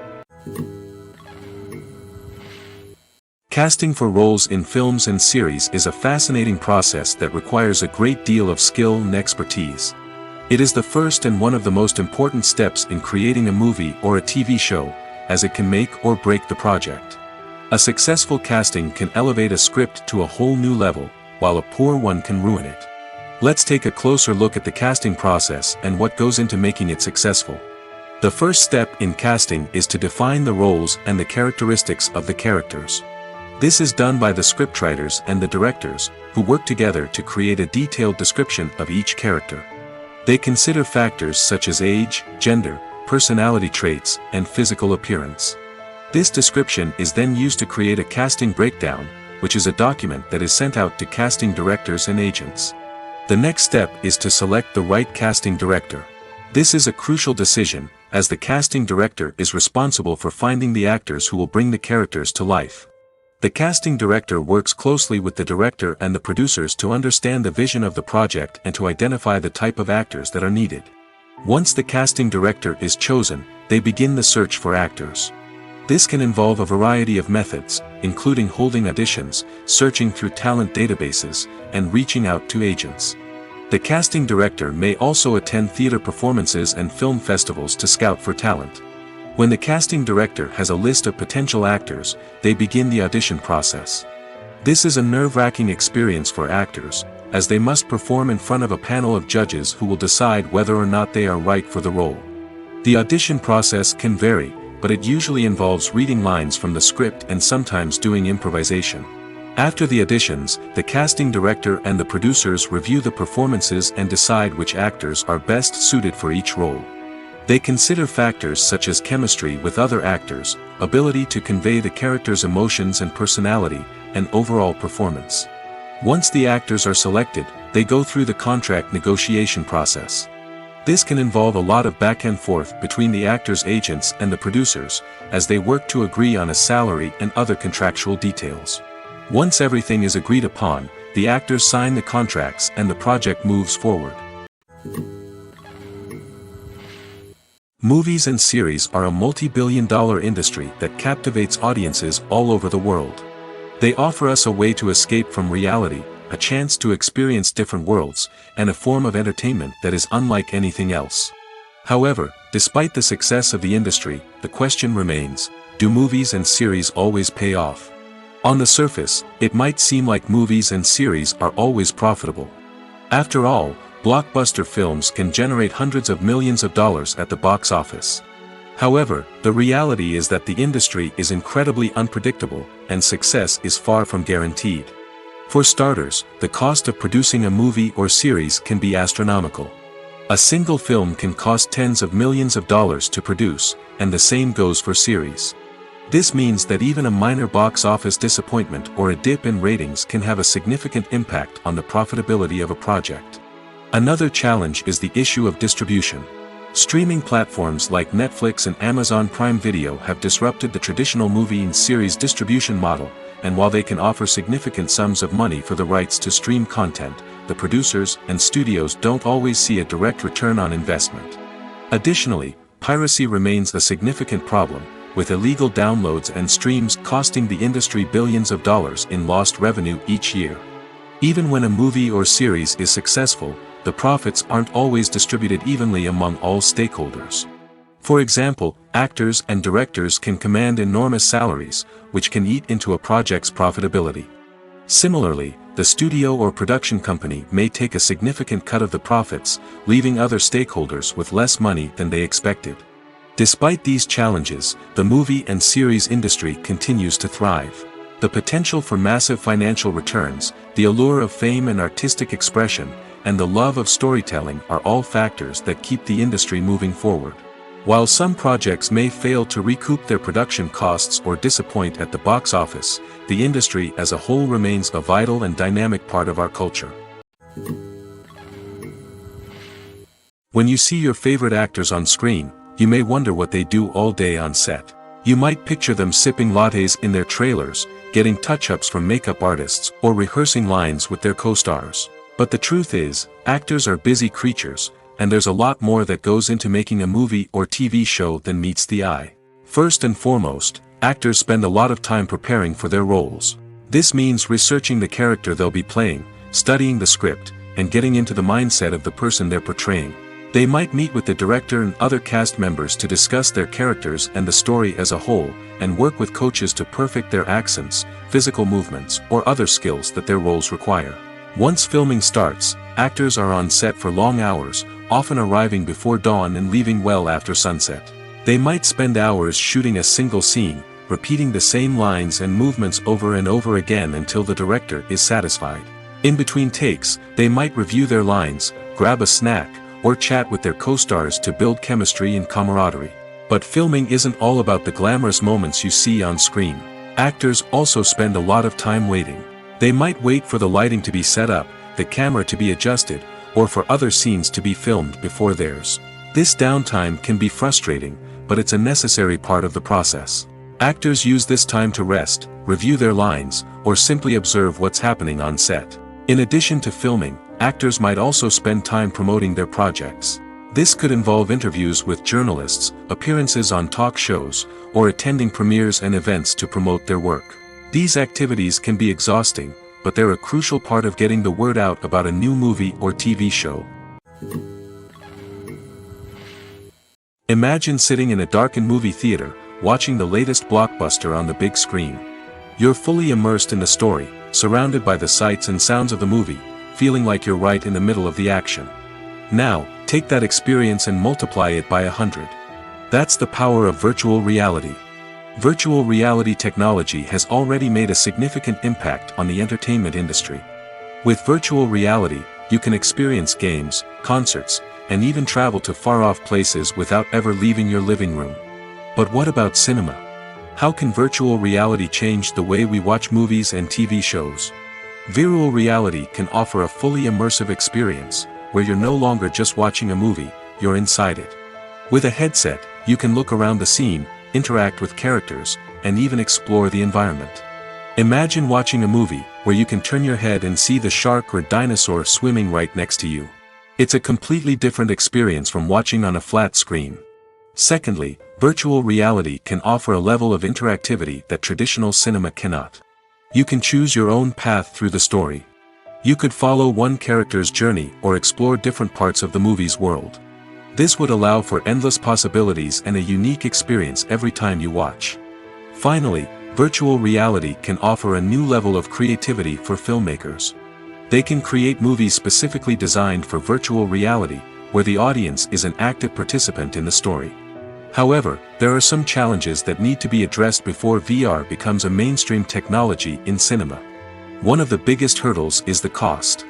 Casting for roles in films and series is a fascinating process that requires a great deal of skill and expertise. It is the first and one of the most important steps in creating a movie or a TV show, as it can make or break the project. A successful casting can elevate a script to a whole new level, while a poor one can ruin it. Let's take a closer look at the casting process and what goes into making it successful. The first step in casting is to define the roles and the characteristics of the characters. This is done by the scriptwriters and the directors, who work together to create a detailed description of each character. They consider factors such as age, gender, personality traits, and physical appearance. This description is then used to create a casting breakdown, which is a document that is sent out to casting directors and agents. The next step is to select the right casting director. This is a crucial decision, as the casting director is responsible for finding the actors who will bring the characters to life. The casting director works closely with the director and the producers to understand the vision of the project and to identify the type of actors that are needed. Once the casting director is chosen, they begin the search for actors. This can involve a variety of methods, including holding auditions, searching through talent databases, and reaching out to agents. The casting director may also attend theater performances and film festivals to scout for talent. When the casting director has a list of potential actors, they begin the audition process. This is a nerve-wracking experience for actors, as they must perform in front of a panel of judges who will decide whether or not they are right for the role. The audition process can vary, but it usually involves reading lines from the script and sometimes doing improvisation. After the auditions, the casting director and the producers review the performances and decide which actors are best suited for each role. They consider factors such as chemistry with other actors, ability to convey the character's emotions and personality, and overall performance. Once the actors are selected, they go through the contract negotiation process. This can involve a lot of back and forth between the actors' agents and the producers, as they work to agree on a salary and other contractual details. Once everything is agreed upon, the actors sign the contracts and the project moves forward. Movies and series are a multi-billion-dollar industry that captivates audiences all over the world. They offer us a way to escape from reality, a chance to experience different worlds, and a form of entertainment that is unlike anything else. However, despite the success of the industry, the question remains, do movies and series always pay off? On the surface, it might seem like movies and series are always profitable. After all, blockbuster films can generate hundreds of millions of dollars at the box office. However, the reality is that the industry is incredibly unpredictable, and success is far from guaranteed. For starters, the cost of producing a movie or series can be astronomical. A single film can cost tens of millions of dollars to produce, and the same goes for series. This means that even a minor box office disappointment or a dip in ratings can have a significant impact on the profitability of a project. Another challenge is the issue of distribution. Streaming platforms like Netflix and Amazon Prime Video have disrupted the traditional movie and series distribution model, and while they can offer significant sums of money for the rights to stream content, the producers and studios don't always see a direct return on investment. Additionally, piracy remains a significant problem, with illegal downloads and streams costing the industry billions of dollars in lost revenue each year. Even when a movie or series is successful, the profits aren't always distributed evenly among all stakeholders. For example, actors and directors can command enormous salaries, which can eat into a project's profitability. Similarly, the studio or production company may take a significant cut of the profits, leaving other stakeholders with less money than they expected. Despite these challenges, the movie and series industry continues to thrive. The potential for massive financial returns, the allure of fame and artistic expression, and the love of storytelling are all factors that keep the industry moving forward. While some projects may fail to recoup their production costs or disappoint at the box office, the industry as a whole remains a vital and dynamic part of our culture. When you see your favorite actors on screen, you may wonder what they do all day on set. You might picture them sipping lattes in their trailers, getting touch-ups from makeup artists, or rehearsing lines with their co-stars. But the truth is, actors are busy creatures, and there's a lot more that goes into making a movie or TV show than meets the eye. First and foremost, actors spend a lot of time preparing for their roles. This means researching the character they'll be playing, studying the script, and getting into the mindset of the person they're portraying. They might meet with the director and other cast members to discuss their characters and the story as a whole, and work with coaches to perfect their accents, physical movements, or other skills that their roles require. Once filming starts, actors are on set for long hours, often arriving before dawn and leaving well after sunset. They might spend hours shooting a single scene, repeating the same lines and movements over and over again until the director is satisfied. In between takes, they might review their lines, grab a snack, or chat with their co-stars to build chemistry and camaraderie. But filming isn't all about the glamorous moments you see on screen. Actors also spend a lot of time waiting. They might wait for the lighting to be set up, the camera to be adjusted, or for other scenes to be filmed before theirs. This downtime can be frustrating, but it's a necessary part of the process. Actors use this time to rest, review their lines, or simply observe what's happening on set. In addition to filming, actors might also spend time promoting their projects. This could involve interviews with journalists, appearances on talk shows, or attending premieres and events to promote their work. These activities can be exhausting, but they're a crucial part of getting the word out about a new movie or TV show. Imagine sitting in a darkened movie theater, watching the latest blockbuster on the big screen. You're fully immersed in the story, surrounded by the sights and sounds of the movie, feeling like you're right in the middle of the action. Now, take that experience and multiply it by 100. That's the power of virtual reality. Virtual reality technology has already made a significant impact on the entertainment industry. With virtual reality, you can experience games, concerts, and even travel to far-off places without ever leaving your living room. But what about cinema? How can virtual reality change the way we watch movies and TV shows? Virtual reality can offer a fully immersive experience, where you're no longer just watching a movie, you're inside it. With a headset, you can look around the scene, interact with characters, and even explore the environment. Imagine watching a movie, where you can turn your head and see the shark or dinosaur swimming right next to you. It's a completely different experience from watching on a flat screen. Secondly, virtual reality can offer a level of interactivity that traditional cinema cannot. You can choose your own path through the story. You could follow one character's journey or explore different parts of the movie's world. This would allow for endless possibilities and a unique experience every time you watch. Finally, virtual reality can offer a new level of creativity for filmmakers. They can create movies specifically designed for virtual reality, where the audience is an active participant in the story. However, there are some challenges that need to be addressed before VR becomes a mainstream technology in cinema. One of the biggest hurdles is the cost.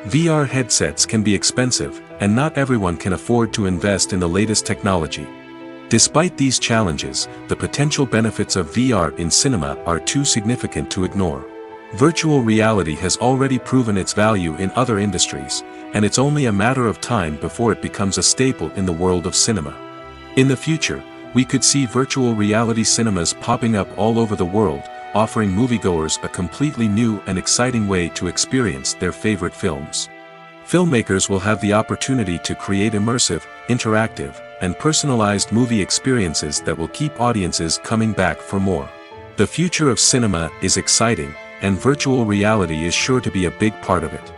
VR headsets can be expensive, and not everyone can afford to invest in the latest technology. Despite these challenges, the potential benefits of VR in cinema are too significant to ignore. Virtual reality has already proven its value in other industries, and it's only a matter of time before it becomes a staple in the world of cinema. In the future, we could see virtual reality cinemas popping up all over the world, offering moviegoers a completely new and exciting way to experience their favorite films. Filmmakers will have the opportunity to create immersive, interactive, and personalized movie experiences that will keep audiences coming back for more. The future of cinema is exciting, and virtual reality is sure to be a big part of it.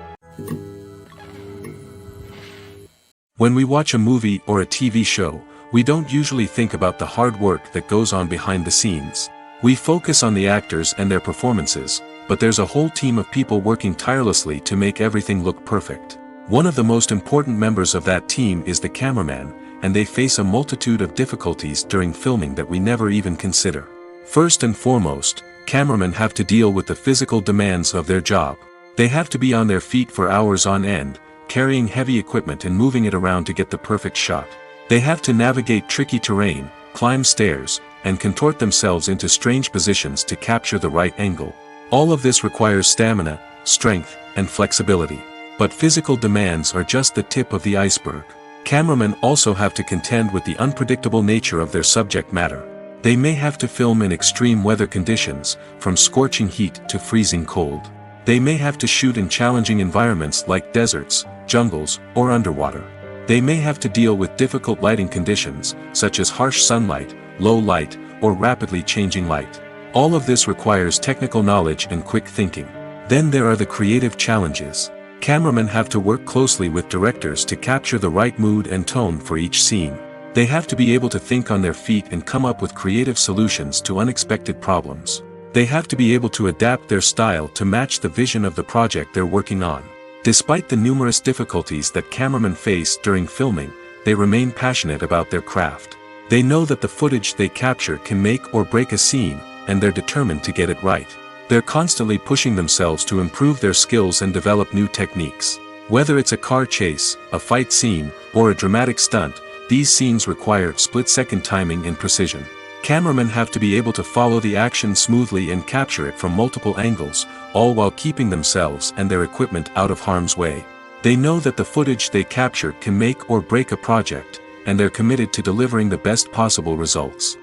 When we watch a movie or a TV show, we don't usually think about the hard work that goes on behind the scenes. We focus on the actors and their performances, but there's a whole team of people working tirelessly to make everything look perfect. One of the most important members of that team is the cameraman, and they face a multitude of difficulties during filming that we never even consider. First and foremost, cameramen have to deal with the physical demands of their job. They have to be on their feet for hours on end, carrying heavy equipment and moving it around to get the perfect shot. They have to navigate tricky terrain, climb stairs, and contort themselves into strange positions to capture the right angle. All of this requires stamina, strength, and flexibility. But physical demands are just the tip of the iceberg. Cameramen also have to contend with the unpredictable nature of their subject matter. They may have to film in extreme weather conditions, from scorching heat to freezing cold. They may have to shoot in challenging environments like deserts, jungles, or underwater. They may have to deal with difficult lighting conditions, such as harsh sunlight, low light, or rapidly changing light. All of this requires technical knowledge and quick thinking. Then there are the creative challenges. Cameramen have to work closely with directors to capture the right mood and tone for each scene. They have to be able to think on their feet and come up with creative solutions to unexpected problems. They have to be able to adapt their style to match the vision of the project they're working on. Despite the numerous difficulties that cameramen face during filming, they remain passionate about their craft. They know that the footage they capture can make or break a scene, and they're determined to get it right. They're constantly pushing themselves to improve their skills and develop new techniques. Whether it's a car chase, a fight scene, or a dramatic stunt, these scenes require split-second timing and precision. Cameramen have to be able to follow the action smoothly and capture it from multiple angles, all while keeping themselves and their equipment out of harm's way. They know that the footage they capture can make or break a project, and they're committed to delivering the best possible results.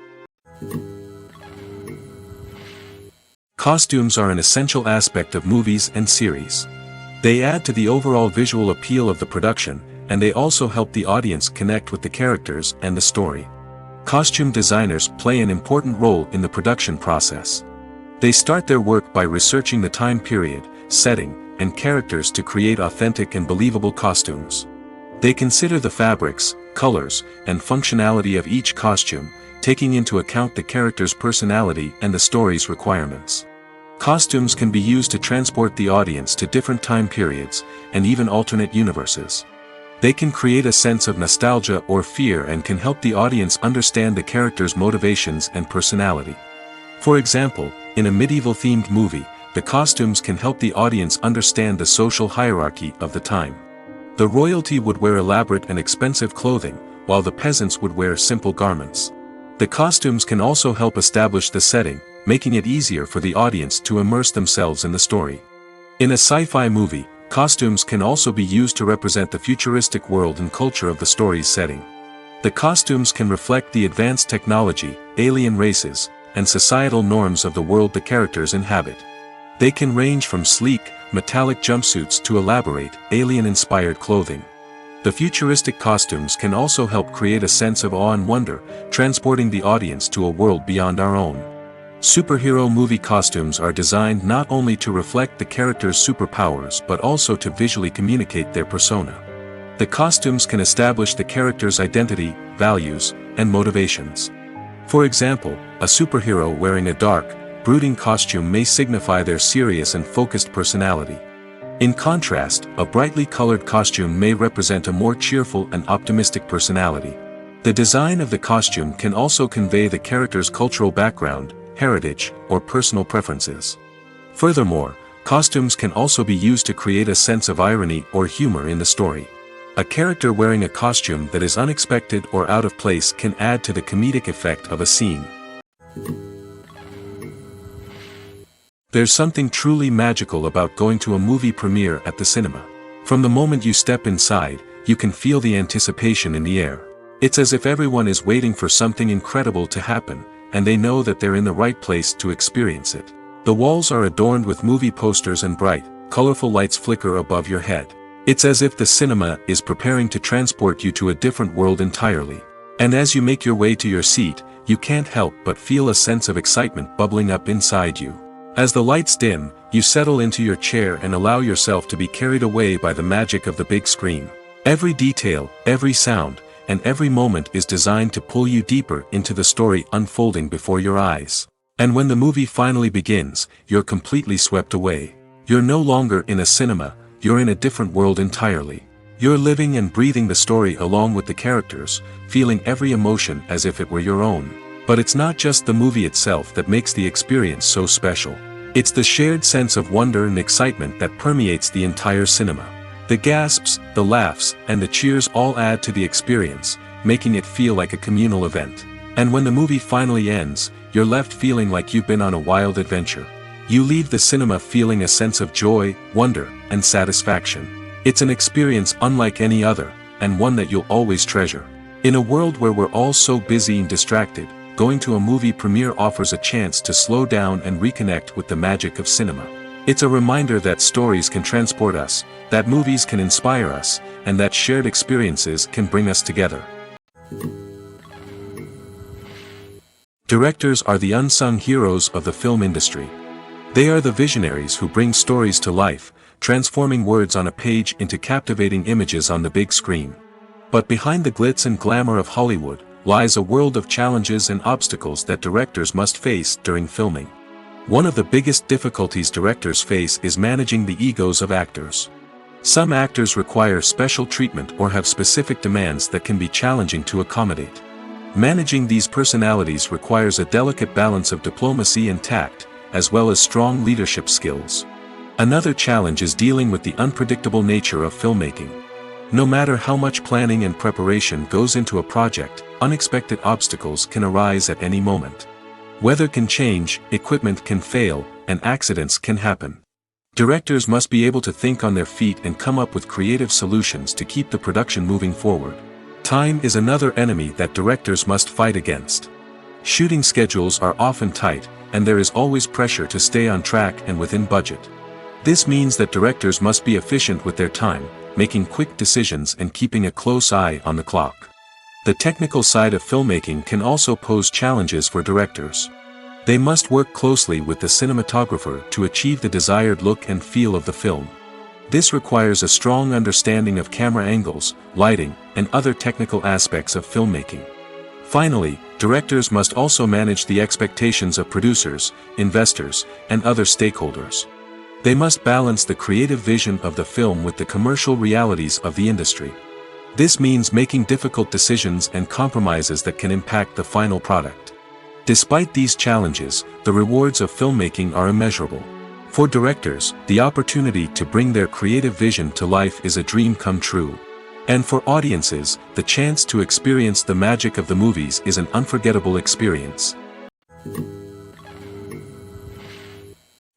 Costumes are an essential aspect of movies and series. They add to the overall visual appeal of the production, and they also help the audience connect with the characters and the story. Costume designers play an important role in the production process. They start their work by researching the time period, setting, and characters to create authentic and believable costumes. They consider the fabrics, colors, and functionality of each costume, taking into account the character's personality and the story's requirements. Costumes can be used to transport the audience to different time periods, and even alternate universes. They can create a sense of nostalgia or fear and can help the audience understand the character's motivations and personality. For example, in a medieval-themed movie, the costumes can help the audience understand the social hierarchy of the time. The royalty would wear elaborate and expensive clothing, while the peasants would wear simple garments. The costumes can also help establish the setting, making it easier for the audience to immerse themselves in the story. In a sci-fi movie, costumes can also be used to represent the futuristic world and culture of the story's setting. The costumes can reflect the advanced technology, alien races, and societal norms of the world the characters inhabit. They can range from sleek, metallic jumpsuits to elaborate, alien-inspired clothing. The futuristic costumes can also help create a sense of awe and wonder, transporting the audience to a world beyond our own. Superhero movie costumes are designed not only to reflect the character's superpowers but also to visually communicate their persona. The costumes can establish the character's identity, values, and motivations. For example, a superhero wearing a dark, brooding costume may signify their serious and focused personality. In contrast, a brightly colored costume may represent a more cheerful and optimistic personality. The design of the costume can also convey the character's cultural background, heritage, or personal preferences. Furthermore, costumes can also be used to create a sense of irony or humor in the story. A character wearing a costume that is unexpected or out of place can add to the comedic effect of a scene. There's something truly magical about going to a movie premiere at the cinema. From the moment you step inside, you can feel the anticipation in the air. It's as if everyone is waiting for something incredible to happen, and they know that they're in the right place to experience it. The walls are adorned with movie posters and bright, colorful lights flicker above your head. It's as if the cinema is preparing to transport you to a different world entirely. And as you make your way to your seat, you can't help but feel a sense of excitement bubbling up inside you. As the lights dim, you settle into your chair and allow yourself to be carried away by the magic of the big screen. Every detail, every sound, and every moment is designed to pull you deeper into the story unfolding before your eyes. And when the movie finally begins, you're completely swept away. You're no longer in a cinema, you're in a different world entirely. You're living and breathing the story along with the characters, feeling every emotion as if it were your own. But it's not just the movie itself that makes the experience so special. It's the shared sense of wonder and excitement that permeates the entire cinema. The gasps, the laughs, and the cheers all add to the experience, making it feel like a communal event. And when the movie finally ends, you're left feeling like you've been on a wild adventure. You leave the cinema feeling a sense of joy, wonder, and satisfaction. It's an experience unlike any other, and one that you'll always treasure. In a world where we're all so busy and distracted, going to a movie premiere offers a chance to slow down and reconnect with the magic of cinema. It's a reminder that stories can transport us, that movies can inspire us, and that shared experiences can bring us together. Directors are the unsung heroes of the film industry. They are the visionaries who bring stories to life, transforming words on a page into captivating images on the big screen. But behind the glitz and glamour of Hollywood lies a world of challenges and obstacles that directors must face during filming. One of the biggest difficulties directors face is managing the egos of actors. Some actors require special treatment or have specific demands that can be challenging to accommodate. Managing these personalities requires a delicate balance of diplomacy and tact, as well as strong leadership skills. Another challenge is dealing with the unpredictable nature of filmmaking. No matter how much planning and preparation goes into a project, unexpected obstacles can arise at any moment. Weather can change, equipment can fail, and accidents can happen. Directors must be able to think on their feet and come up with creative solutions to keep the production moving forward. Time is another enemy that directors must fight against. Shooting schedules are often tight, and there is always pressure to stay on track and within budget. This means that directors must be efficient with their time, making quick decisions and keeping a close eye on the clock. The technical side of filmmaking can also pose challenges for directors. They must work closely with the cinematographer to achieve the desired look and feel of the film. This requires a strong understanding of camera angles, lighting, and other technical aspects of filmmaking. Finally, directors must also manage the expectations of producers, investors, and other stakeholders. They must balance the creative vision of the film with the commercial realities of the industry. This means making difficult decisions and compromises that can impact the final product. Despite these challenges, the rewards of filmmaking are immeasurable. For directors, the opportunity to bring their creative vision to life is a dream come true. And for audiences, the chance to experience the magic of the movies is an unforgettable experience.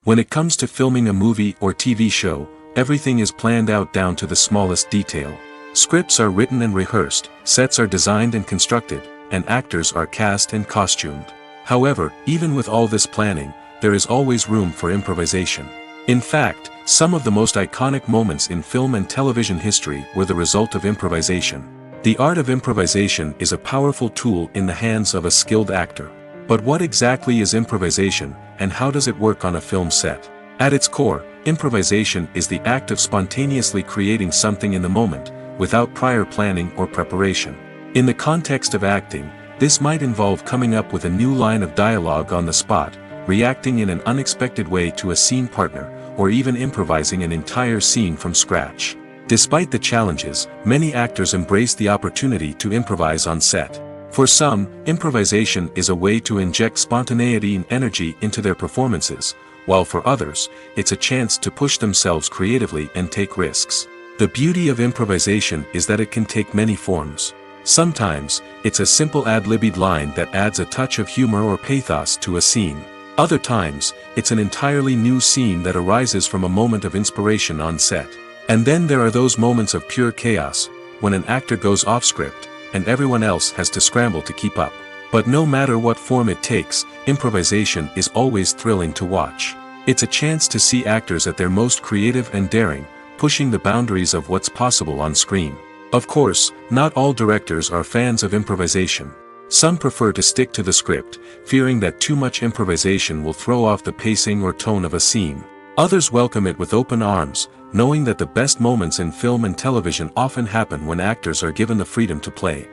When it comes to filming a movie or TV show, everything is planned out down to the smallest detail. Scripts are written and rehearsed, sets are designed and constructed, and actors are cast and costumed. However, even with all this planning, there is always room for improvisation. In fact, some of the most iconic moments in film and television history were the result of improvisation. The art of improvisation is a powerful tool in the hands of a skilled actor. But what exactly is improvisation, and how does it work on a film set? At its core, improvisation is the act of spontaneously creating something in the moment, without prior planning or preparation. In the context of acting, this might involve coming up with a new line of dialogue on the spot, reacting in an unexpected way to a scene partner, or even improvising an entire scene from scratch. Despite the challenges, many actors embrace the opportunity to improvise on set. For some, improvisation is a way to inject spontaneity and energy into their performances, while for others, it's a chance to push themselves creatively and take risks. The beauty of improvisation is that it can take many forms. Sometimes, it's a simple ad-libbed line that adds a touch of humor or pathos to a scene. Other times, it's an entirely new scene that arises from a moment of inspiration on set. And then there are those moments of pure chaos, when an actor goes off script, and everyone else has to scramble to keep up. But no matter what form it takes, improvisation is always thrilling to watch. It's a chance to see actors at their most creative and daring, pushing the boundaries of what's possible on screen. Of course, not all directors are fans of improvisation. Some prefer to stick to the script, fearing that too much improvisation will throw off the pacing or tone of a scene. Others welcome it with open arms, knowing that the best moments in film and television often happen when actors are given the freedom to play.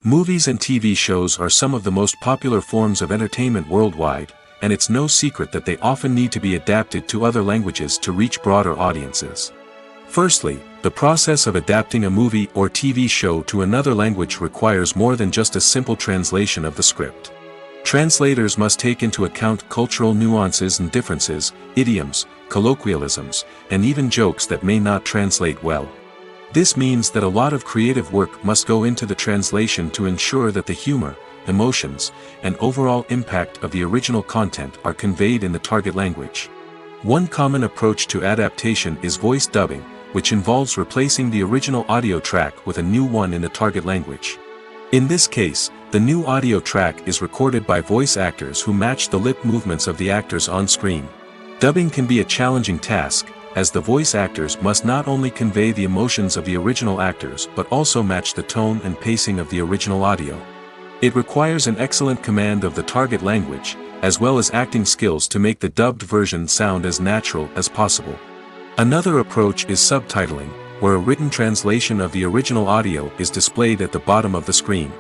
Movies and TV shows are some of the most popular forms of entertainment worldwide, and it's no secret that they often need to be adapted to other languages to reach broader audiences. Firstly, the process of adapting a movie or TV show to another language requires more than just a simple translation of the script. Translators must take into account cultural nuances and differences, idioms, colloquialisms, and even jokes that may not translate well. This means that a lot of creative work must go into the translation to ensure that the humor, emotions, and overall impact of the original content are conveyed in the target language. One common approach to adaptation is voice dubbing, which involves replacing the original audio track with a new one in the target language. In this case, the new audio track is recorded by voice actors who match the lip movements of the actors on screen. Dubbing can be a challenging task, as the voice actors must not only convey the emotions of the original actors but also match the tone and pacing of the original audio. It requires an excellent command of the target language, as well as acting skills to make the dubbed version sound as natural as possible. Another approach is subtitling, where a written translation of the original audio is displayed at the bottom of the screen.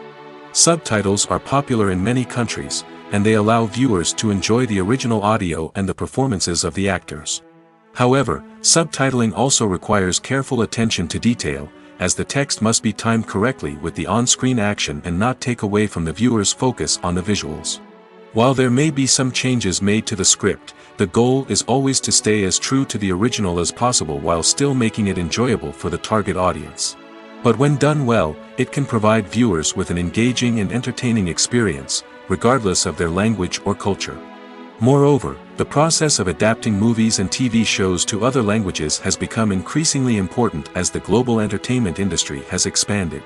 Subtitles are popular in many countries, and they allow viewers to enjoy the original audio and the performances of the actors. However, subtitling also requires careful attention to detail, as the text must be timed correctly with the on-screen action and not take away from the viewer's focus on the visuals. While there may be some changes made to the script, the goal is always to stay as true to the original as possible while still making it enjoyable for the target audience. But when done well, it can provide viewers with an engaging and entertaining experience, regardless of their language or culture. Moreover, the process of adapting movies and TV shows to other languages has become increasingly important as the global entertainment industry has expanded.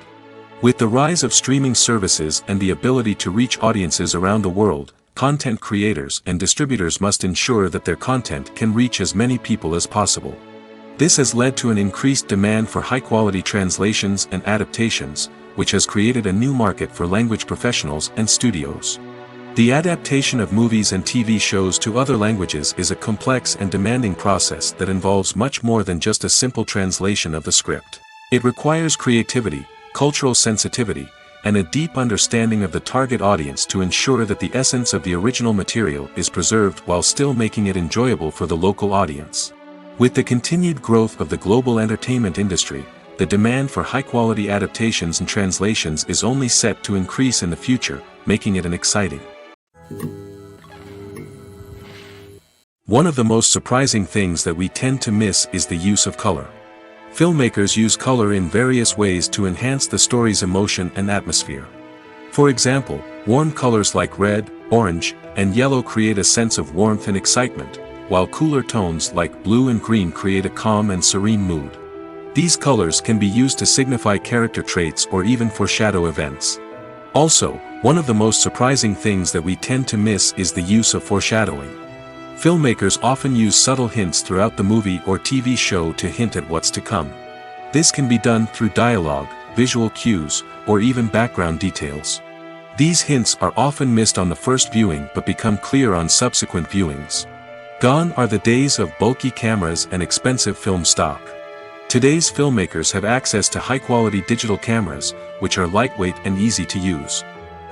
With the rise of streaming services and the ability to reach audiences around the world, content creators and distributors must ensure that their content can reach as many people as possible. This has led to an increased demand for high-quality translations and adaptations, which has created a new market for language professionals and studios. The adaptation of movies and TV shows to other languages is a complex and demanding process that involves much more than just a simple translation of the script. It requires creativity, cultural sensitivity, and a deep understanding of the target audience to ensure that the essence of the original material is preserved while still making it enjoyable for the local audience. With the continued growth of the global entertainment industry, the demand for high-quality adaptations and translations is only set to increase in the future, making it an exciting. One of the most surprising things that we tend to miss is the use of color. Filmmakers use color in various ways to enhance the story's emotion and atmosphere. For example, warm colors like red, orange, and yellow create a sense of warmth and excitement, while cooler tones like blue and green create a calm and serene mood. These colors can be used to signify character traits or even foreshadow events. Also, one of the most surprising things that we tend to miss is the use of foreshadowing. Filmmakers often use subtle hints throughout the movie or TV show to hint at what's to come. This can be done through dialogue, visual cues, or even background details. These hints are often missed on the first viewing but become clear on subsequent viewings. Gone are the days of bulky cameras and expensive film stock. Today's filmmakers have access to high-quality digital cameras, which are lightweight and easy to use.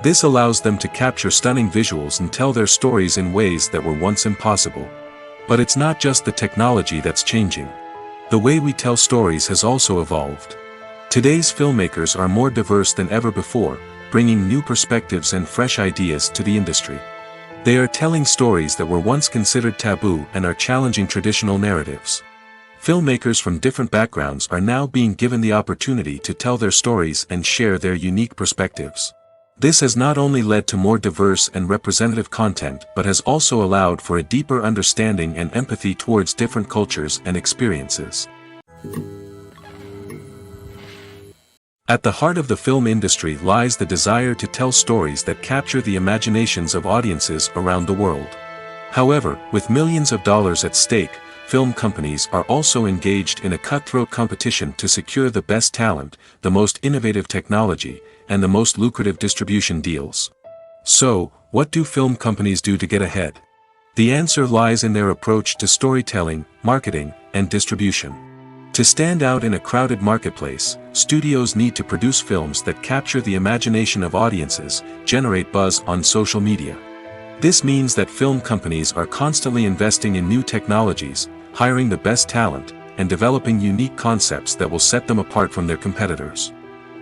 This allows them to capture stunning visuals and tell their stories in ways that were once impossible. But it's not just the technology that's changing. The way we tell stories has also evolved. Today's filmmakers are more diverse than ever before, bringing new perspectives and fresh ideas to the industry. They are telling stories that were once considered taboo and are challenging traditional narratives. Filmmakers from different backgrounds are now being given the opportunity to tell their stories and share their unique perspectives. This has not only led to more diverse and representative content but has also allowed for a deeper understanding and empathy towards different cultures and experiences. At the heart of the film industry lies the desire to tell stories that capture the imaginations of audiences around the world. However, with millions of dollars at stake, film companies are also engaged in a cutthroat competition to secure the best talent, the most innovative technology, and the most lucrative distribution deals. So, what do film companies do to get ahead? The answer lies in their approach to storytelling, marketing, and distribution. To stand out in a crowded marketplace, studios need to produce films that capture the imagination of audiences, generate buzz on social media. This means that film companies are constantly investing in new technologies, hiring the best talent, and developing unique concepts that will set them apart from their competitors.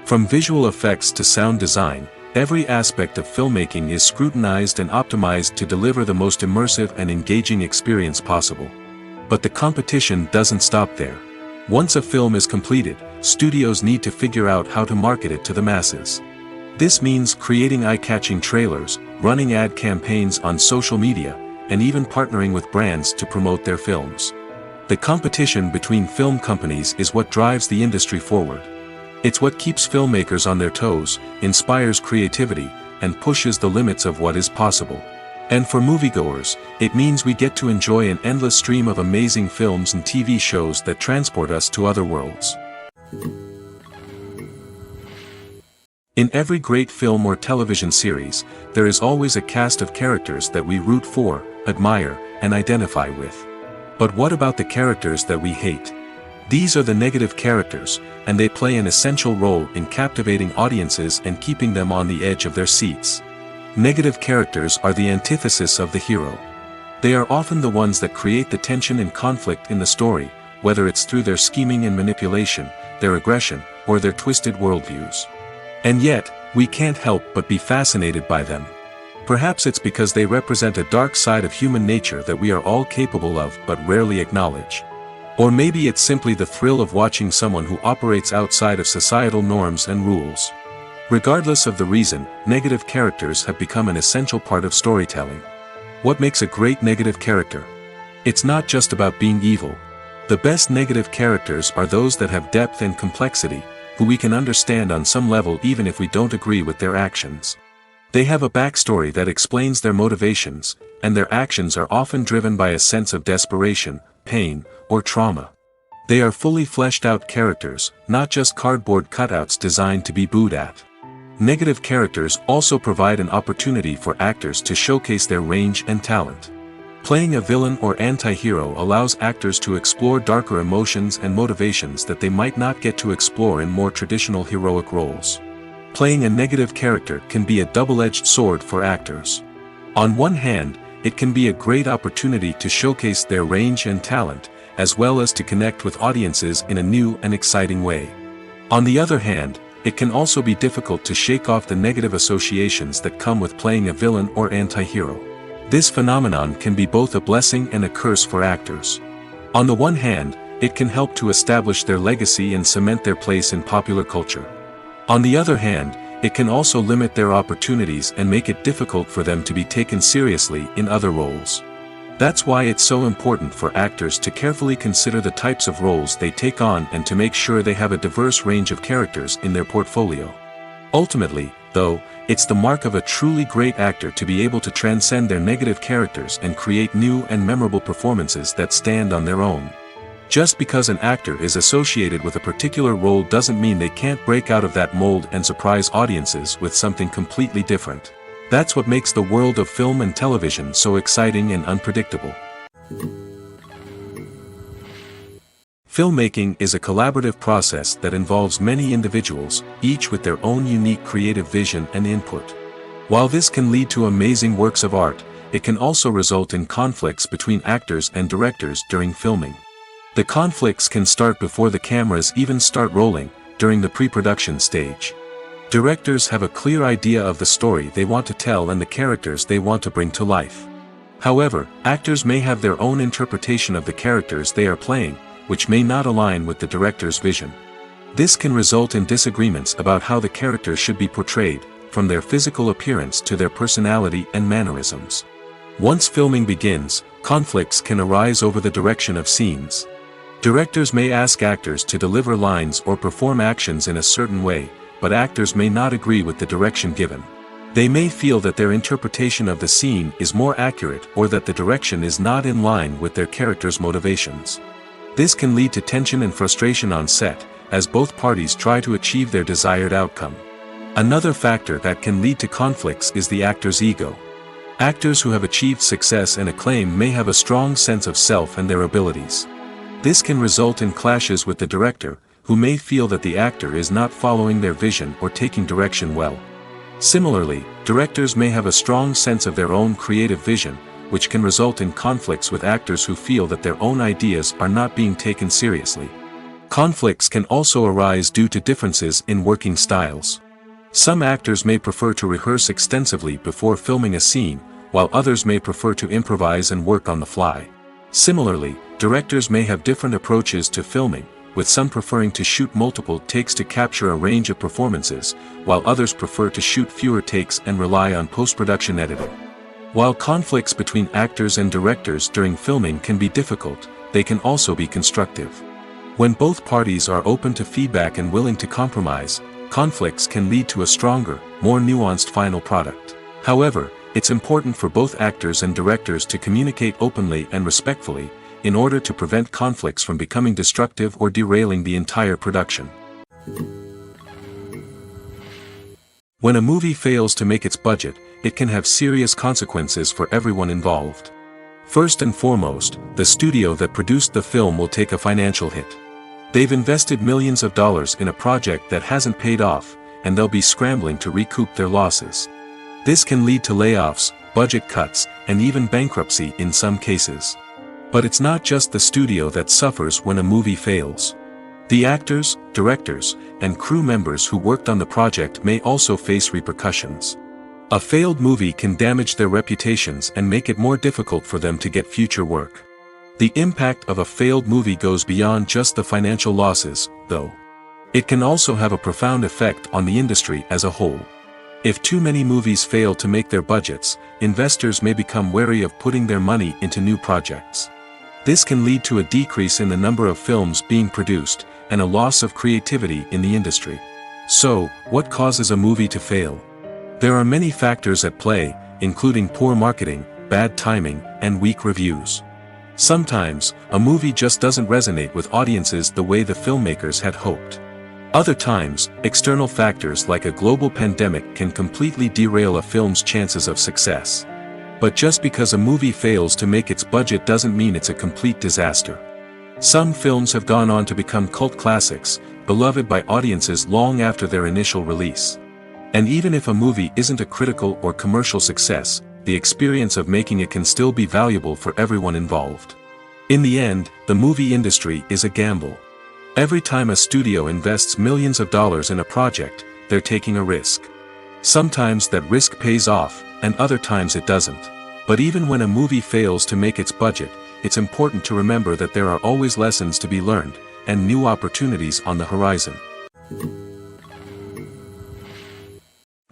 From visual effects to sound design, every aspect of filmmaking is scrutinized and optimized to deliver the most immersive and engaging experience possible. But the competition doesn't stop there. Once a film is completed, studios need to figure out how to market it to the masses. This means creating eye-catching trailers, running ad campaigns on social media, and even partnering with brands to promote their films. The competition between film companies is what drives the industry forward. It's what keeps filmmakers on their toes, inspires creativity, and pushes the limits of what is possible. And for moviegoers, it means we get to enjoy an endless stream of amazing films and TV shows that transport us to other worlds. In every great film or television series, there is always a cast of characters that we root for, admire, and identify with. But what about the characters that we hate? These are the negative characters, and they play an essential role in captivating audiences and keeping them on the edge of their seats. Negative characters are the antithesis of the hero. They are often the ones that create the tension and conflict in the story, whether it's through their scheming and manipulation, their aggression, or their twisted worldviews. And yet, we can't help but be fascinated by them. Perhaps it's because they represent a dark side of human nature that we are all capable of but rarely acknowledge. Or maybe it's simply the thrill of watching someone who operates outside of societal norms and rules. Regardless of the reason, negative characters have become an essential part of storytelling. What makes a great negative character? It's not just about being evil. The best negative characters are those that have depth and complexity, who we can understand on some level even if we don't agree with their actions. They have a backstory that explains their motivations, and their actions are often driven by a sense of desperation, pain, or trauma. They are fully fleshed out characters, not just cardboard cutouts designed to be booed at. Negative characters also provide an opportunity for actors to showcase their range and talent. Playing a villain or anti-hero allows actors to explore darker emotions and motivations that they might not get to explore in more traditional heroic roles. Playing a negative character can be a double-edged sword for actors. On one hand, it can be a great opportunity to showcase their range and talent, as well as to connect with audiences in a new and exciting way. On the other hand, it can also be difficult to shake off the negative associations that come with playing a villain or anti-hero. This phenomenon can be both a blessing and a curse for actors. On the one hand, it can help to establish their legacy and cement their place in popular culture. On the other hand, it can also limit their opportunities and make it difficult for them to be taken seriously in other roles. That's why it's so important for actors to carefully consider the types of roles they take on and to make sure they have a diverse range of characters in their portfolio. Ultimately, though, it's the mark of a truly great actor to be able to transcend their negative characters and create new and memorable performances that stand on their own. Just because an actor is associated with a particular role doesn't mean they can't break out of that mold and surprise audiences with something completely different. That's what makes the world of film and television so exciting and unpredictable. Filmmaking is a collaborative process that involves many individuals, each with their own unique creative vision and input. While this can lead to amazing works of art, it can also result in conflicts between actors and directors during filming. The conflicts can start before the cameras even start rolling, during the pre-production stage. Directors have a clear idea of the story they want to tell and the characters they want to bring to life. However, actors may have their own interpretation of the characters they are playing, which may not align with the director's vision. This can result in disagreements about how the characters should be portrayed, from their physical appearance to their personality and mannerisms. Once filming begins, conflicts can arise over the direction of scenes. Directors may ask actors to deliver lines or perform actions in a certain way, but actors may not agree with the direction given. They may feel that their interpretation of the scene is more accurate or that the direction is not in line with their character's motivations. This can lead to tension and frustration on set, as both parties try to achieve their desired outcome. Another factor that can lead to conflicts is the actor's ego. Actors who have achieved success and acclaim may have a strong sense of self and their abilities. This can result in clashes with the director, who may feel that the actor is not following their vision or taking direction well. Similarly, directors may have a strong sense of their own creative vision, which can result in conflicts with actors who feel that their own ideas are not being taken seriously. Conflicts can also arise due to differences in working styles. Some actors may prefer to rehearse extensively before filming a scene, while others may prefer to improvise and work on the fly. Similarly, directors may have different approaches to filming, with some preferring to shoot multiple takes to capture a range of performances, while others prefer to shoot fewer takes and rely on post-production editing. While conflicts between actors and directors during filming can be difficult, they can also be constructive. When both parties are open to feedback and willing to compromise, conflicts can lead to a stronger, more nuanced final product. However, it's important for both actors and directors to communicate openly and respectfully, in order to prevent conflicts from becoming destructive or derailing the entire production. When a movie fails to make its budget, it can have serious consequences for everyone involved. First and foremost, the studio that produced the film will take a financial hit. They've invested millions of dollars in a project that hasn't paid off, and they'll be scrambling to recoup their losses. This can lead to layoffs, budget cuts, and even bankruptcy in some cases. But it's not just the studio that suffers when a movie fails. The actors, directors, and crew members who worked on the project may also face repercussions. A failed movie can damage their reputations and make it more difficult for them to get future work. The impact of a failed movie goes beyond just the financial losses, though. It can also have a profound effect on the industry as a whole. If too many movies fail to make their budgets, investors may become wary of putting their money into new projects. This can lead to a decrease in the number of films being produced, and a loss of creativity in the industry. So, what causes a movie to fail? There are many factors at play, including poor marketing, bad timing, and weak reviews. Sometimes, a movie just doesn't resonate with audiences the way the filmmakers had hoped. Other times, external factors like a global pandemic can completely derail a film's chances of success. But just because a movie fails to make its budget doesn't mean it's a complete disaster. Some films have gone on to become cult classics, beloved by audiences long after their initial release. And even if a movie isn't a critical or commercial success, the experience of making it can still be valuable for everyone involved. In the end, the movie industry is a gamble. Every time a studio invests millions of dollars in a project, they're taking a risk. Sometimes that risk pays off, and other times it doesn't. But even when a movie fails to make its budget, it's important to remember that there are always lessons to be learned, and new opportunities on the horizon.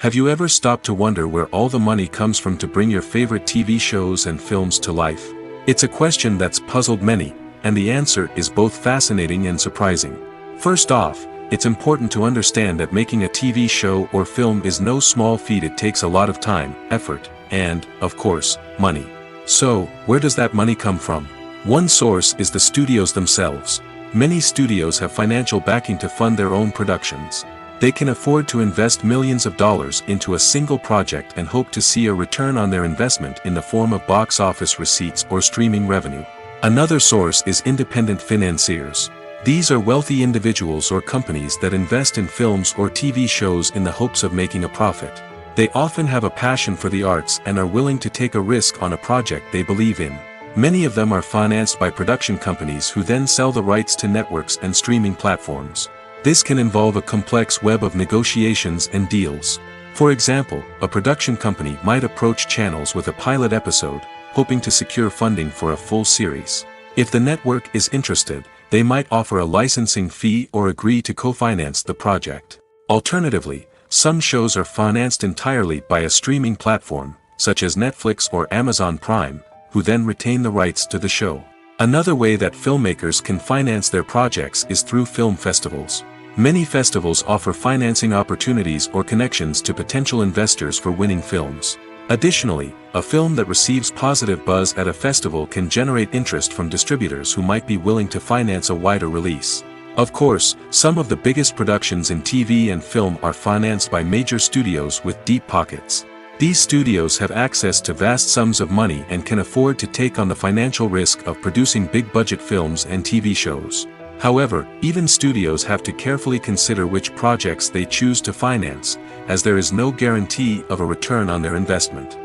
Have you ever stopped to wonder where all the money comes from to bring your favorite TV shows and films to life? It's a question that's puzzled many, and the answer is both fascinating and surprising. First off, it's important to understand that making a TV show or film is no small feat. It takes a lot of time, effort, and, of course, money. So, where does that money come from? One source is the studios themselves. Many studios have financial backing to fund their own productions. They can afford to invest millions of dollars into a single project and hope to see a return on their investment in the form of box office receipts or streaming revenue. Another source is independent financiers. These are wealthy individuals or companies that invest in films or TV shows in the hopes of making a profit. They often have a passion for the arts and are willing to take a risk on a project they believe in. Many of them are financed by production companies who then sell the rights to networks and streaming platforms. This can involve a complex web of negotiations and deals. For example, a production company might approach channels with a pilot episode, hoping to secure funding for a full series. If the network is interested, they might offer a licensing fee or agree to co-finance the project. Alternatively, some shows are financed entirely by a streaming platform, such as Netflix or Amazon Prime, who then retain the rights to the show. Another way that filmmakers can finance their projects is through film festivals. Many festivals offer financing opportunities or connections to potential investors for winning films. Additionally, a film that receives positive buzz at a festival can generate interest from distributors who might be willing to finance a wider release. Of course, some of the biggest productions in TV and film are financed by major studios with deep pockets. These studios have access to vast sums of money and can afford to take on the financial risk of producing big-budget films and TV shows. However, even studios have to carefully consider which projects they choose to finance, as there is no guarantee of a return on their investment.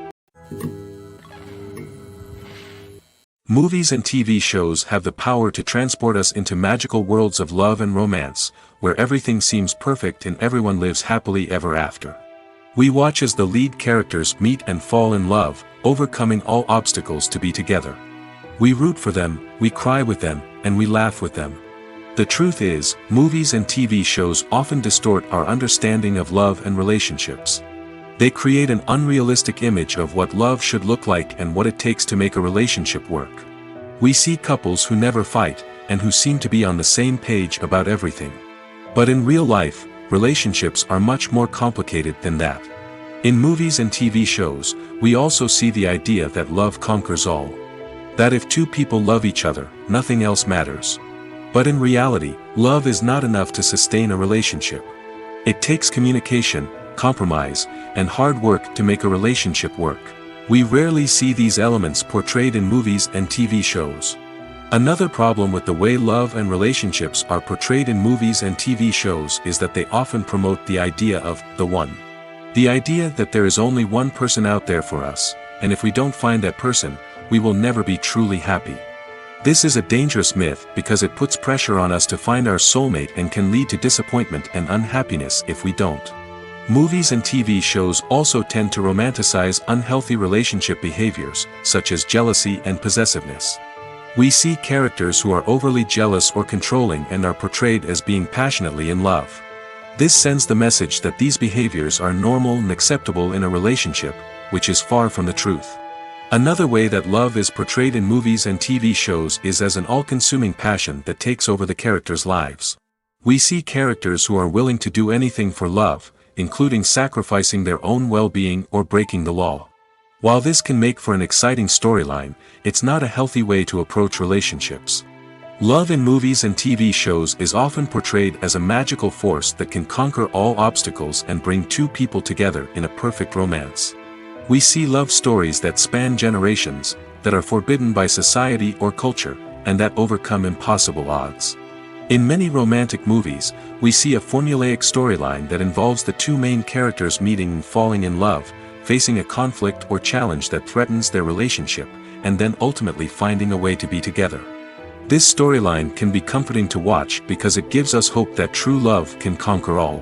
Movies and TV shows have the power to transport us into magical worlds of love and romance, where everything seems perfect and everyone lives happily ever after. We watch as the lead characters meet and fall in love, overcoming all obstacles to be together. We root for them, we cry with them, and we laugh with them. The truth is, movies and TV shows often distort our understanding of love and relationships. They create an unrealistic image of what love should look like and what it takes to make a relationship work. We see couples who never fight, and who seem to be on the same page about everything. But in real life, relationships are much more complicated than that. In movies and TV shows, we also see the idea that love conquers all. That if two people love each other, nothing else matters. But in reality, love is not enough to sustain a relationship. It takes communication, compromise, and hard work to make a relationship work. We rarely see these elements portrayed in movies and TV shows. Another problem with the way love and relationships are portrayed in movies and TV shows is that they often promote the idea of the one. The idea that there is only one person out there for us, and if we don't find that person, we will never be truly happy. This is a dangerous myth because it puts pressure on us to find our soulmate and can lead to disappointment and unhappiness if we don't. Movies and TV shows also tend to romanticize unhealthy relationship behaviors, such as jealousy and possessiveness. We see characters who are overly jealous or controlling and are portrayed as being passionately in love. This sends the message that these behaviors are normal and acceptable in a relationship, which is far from the truth. Another way that love is portrayed in movies and TV shows is as an all-consuming passion that takes over the characters' lives. We see characters who are willing to do anything for love, including sacrificing their own well-being or breaking the law. While this can make for an exciting storyline, it's not a healthy way to approach relationships. Love in movies and TV shows is often portrayed as a magical force that can conquer all obstacles and bring two people together in a perfect romance. We see love stories that span generations, that are forbidden by society or culture, and that overcome impossible odds. In many romantic movies, we see a formulaic storyline that involves the two main characters meeting and falling in love, facing a conflict or challenge that threatens their relationship, and then ultimately finding a way to be together. This storyline can be comforting to watch because it gives us hope that true love can conquer all.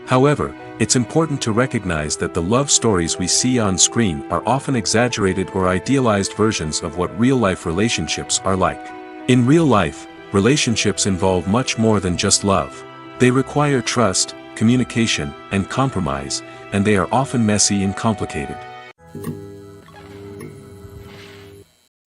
However, it's important to recognize that the love stories we see on screen are often exaggerated or idealized versions of what real-life relationships are like. In real life, relationships involve much more than just love. They require trust, communication, and compromise, and they are often messy and complicated.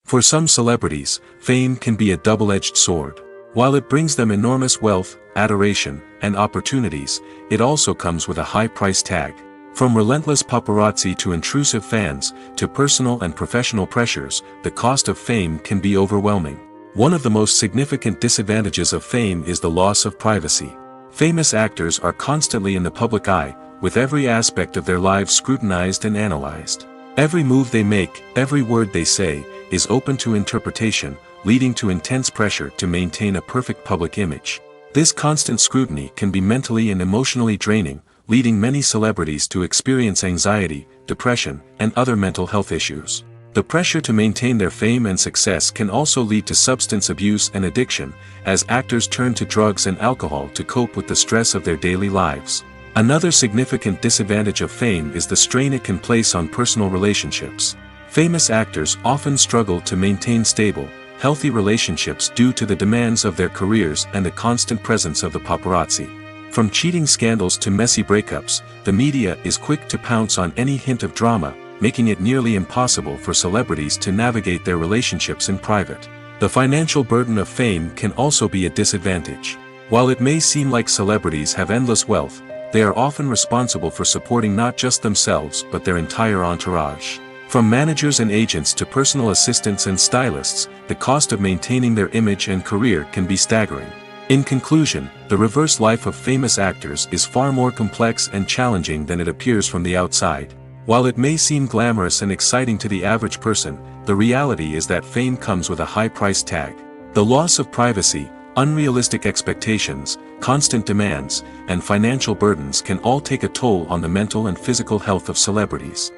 For some celebrities, fame can be a double-edged sword. While it brings them enormous wealth, adoration, and opportunities, it also comes with a high price tag. From relentless paparazzi to intrusive fans, to personal and professional pressures, the cost of fame can be overwhelming. One of the most significant disadvantages of fame is the loss of privacy. Famous actors are constantly in the public eye, with every aspect of their lives scrutinized and analyzed. Every move they make, every word they say, is open to interpretation, leading to intense pressure to maintain a perfect public image. This constant scrutiny can be mentally and emotionally draining, leading many celebrities to experience anxiety, depression, and other mental health issues. The pressure to maintain their fame and success can also lead to substance abuse and addiction, as actors turn to drugs and alcohol to cope with the stress of their daily lives. Another significant disadvantage of fame is the strain it can place on personal relationships. Famous actors often struggle to maintain stable, healthy relationships due to the demands of their careers and the constant presence of the paparazzi. From cheating scandals to messy breakups, the media is quick to pounce on any hint of drama, making it nearly impossible for celebrities to navigate their relationships in private. The financial burden of fame can also be a disadvantage. While it may seem like celebrities have endless wealth, they are often responsible for supporting not just themselves but their entire entourage. From managers and agents to personal assistants and stylists, the cost of maintaining their image and career can be staggering. In conclusion, the reverse life of famous actors is far more complex and challenging than it appears from the outside. While it may seem glamorous and exciting to the average person, the reality is that fame comes with a high price tag. The loss of privacy, unrealistic expectations, constant demands, and financial burdens can all take a toll on the mental and physical health of celebrities.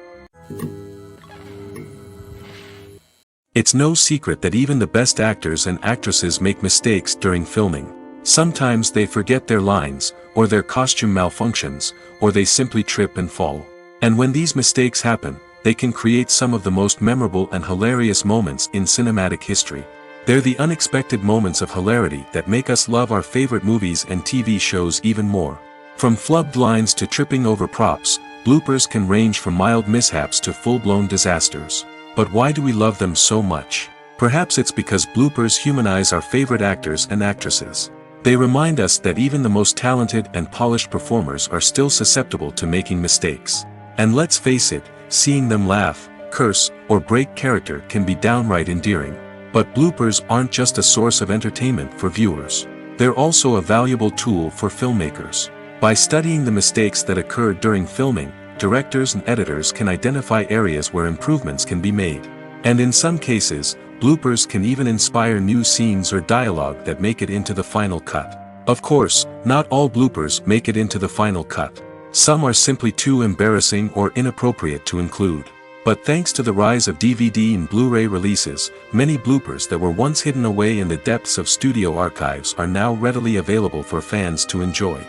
It's no secret that even the best actors and actresses make mistakes during filming. Sometimes they forget their lines, or their costume malfunctions, or they simply trip and fall. And when these mistakes happen, they can create some of the most memorable and hilarious moments in cinematic history. They're the unexpected moments of hilarity that make us love our favorite movies and TV shows even more. From flubbed lines to tripping over props, bloopers can range from mild mishaps to full-blown disasters. But why do we love them so much? Perhaps it's because bloopers humanize our favorite actors and actresses. They remind us that even the most talented and polished performers are still susceptible to making mistakes. And let's face it, seeing them laugh, curse, or break character can be downright endearing. But bloopers aren't just a source of entertainment for viewers. They're also a valuable tool for filmmakers. By studying the mistakes that occurred during filming, directors and editors can identify areas where improvements can be made. And in some cases, bloopers can even inspire new scenes or dialogue that make it into the final cut. Of course, not all bloopers make it into the final cut. Some are simply too embarrassing or inappropriate to include. But thanks to the rise of DVD and Blu-ray releases, many bloopers that were once hidden away in the depths of studio archives are now readily available for fans to enjoy.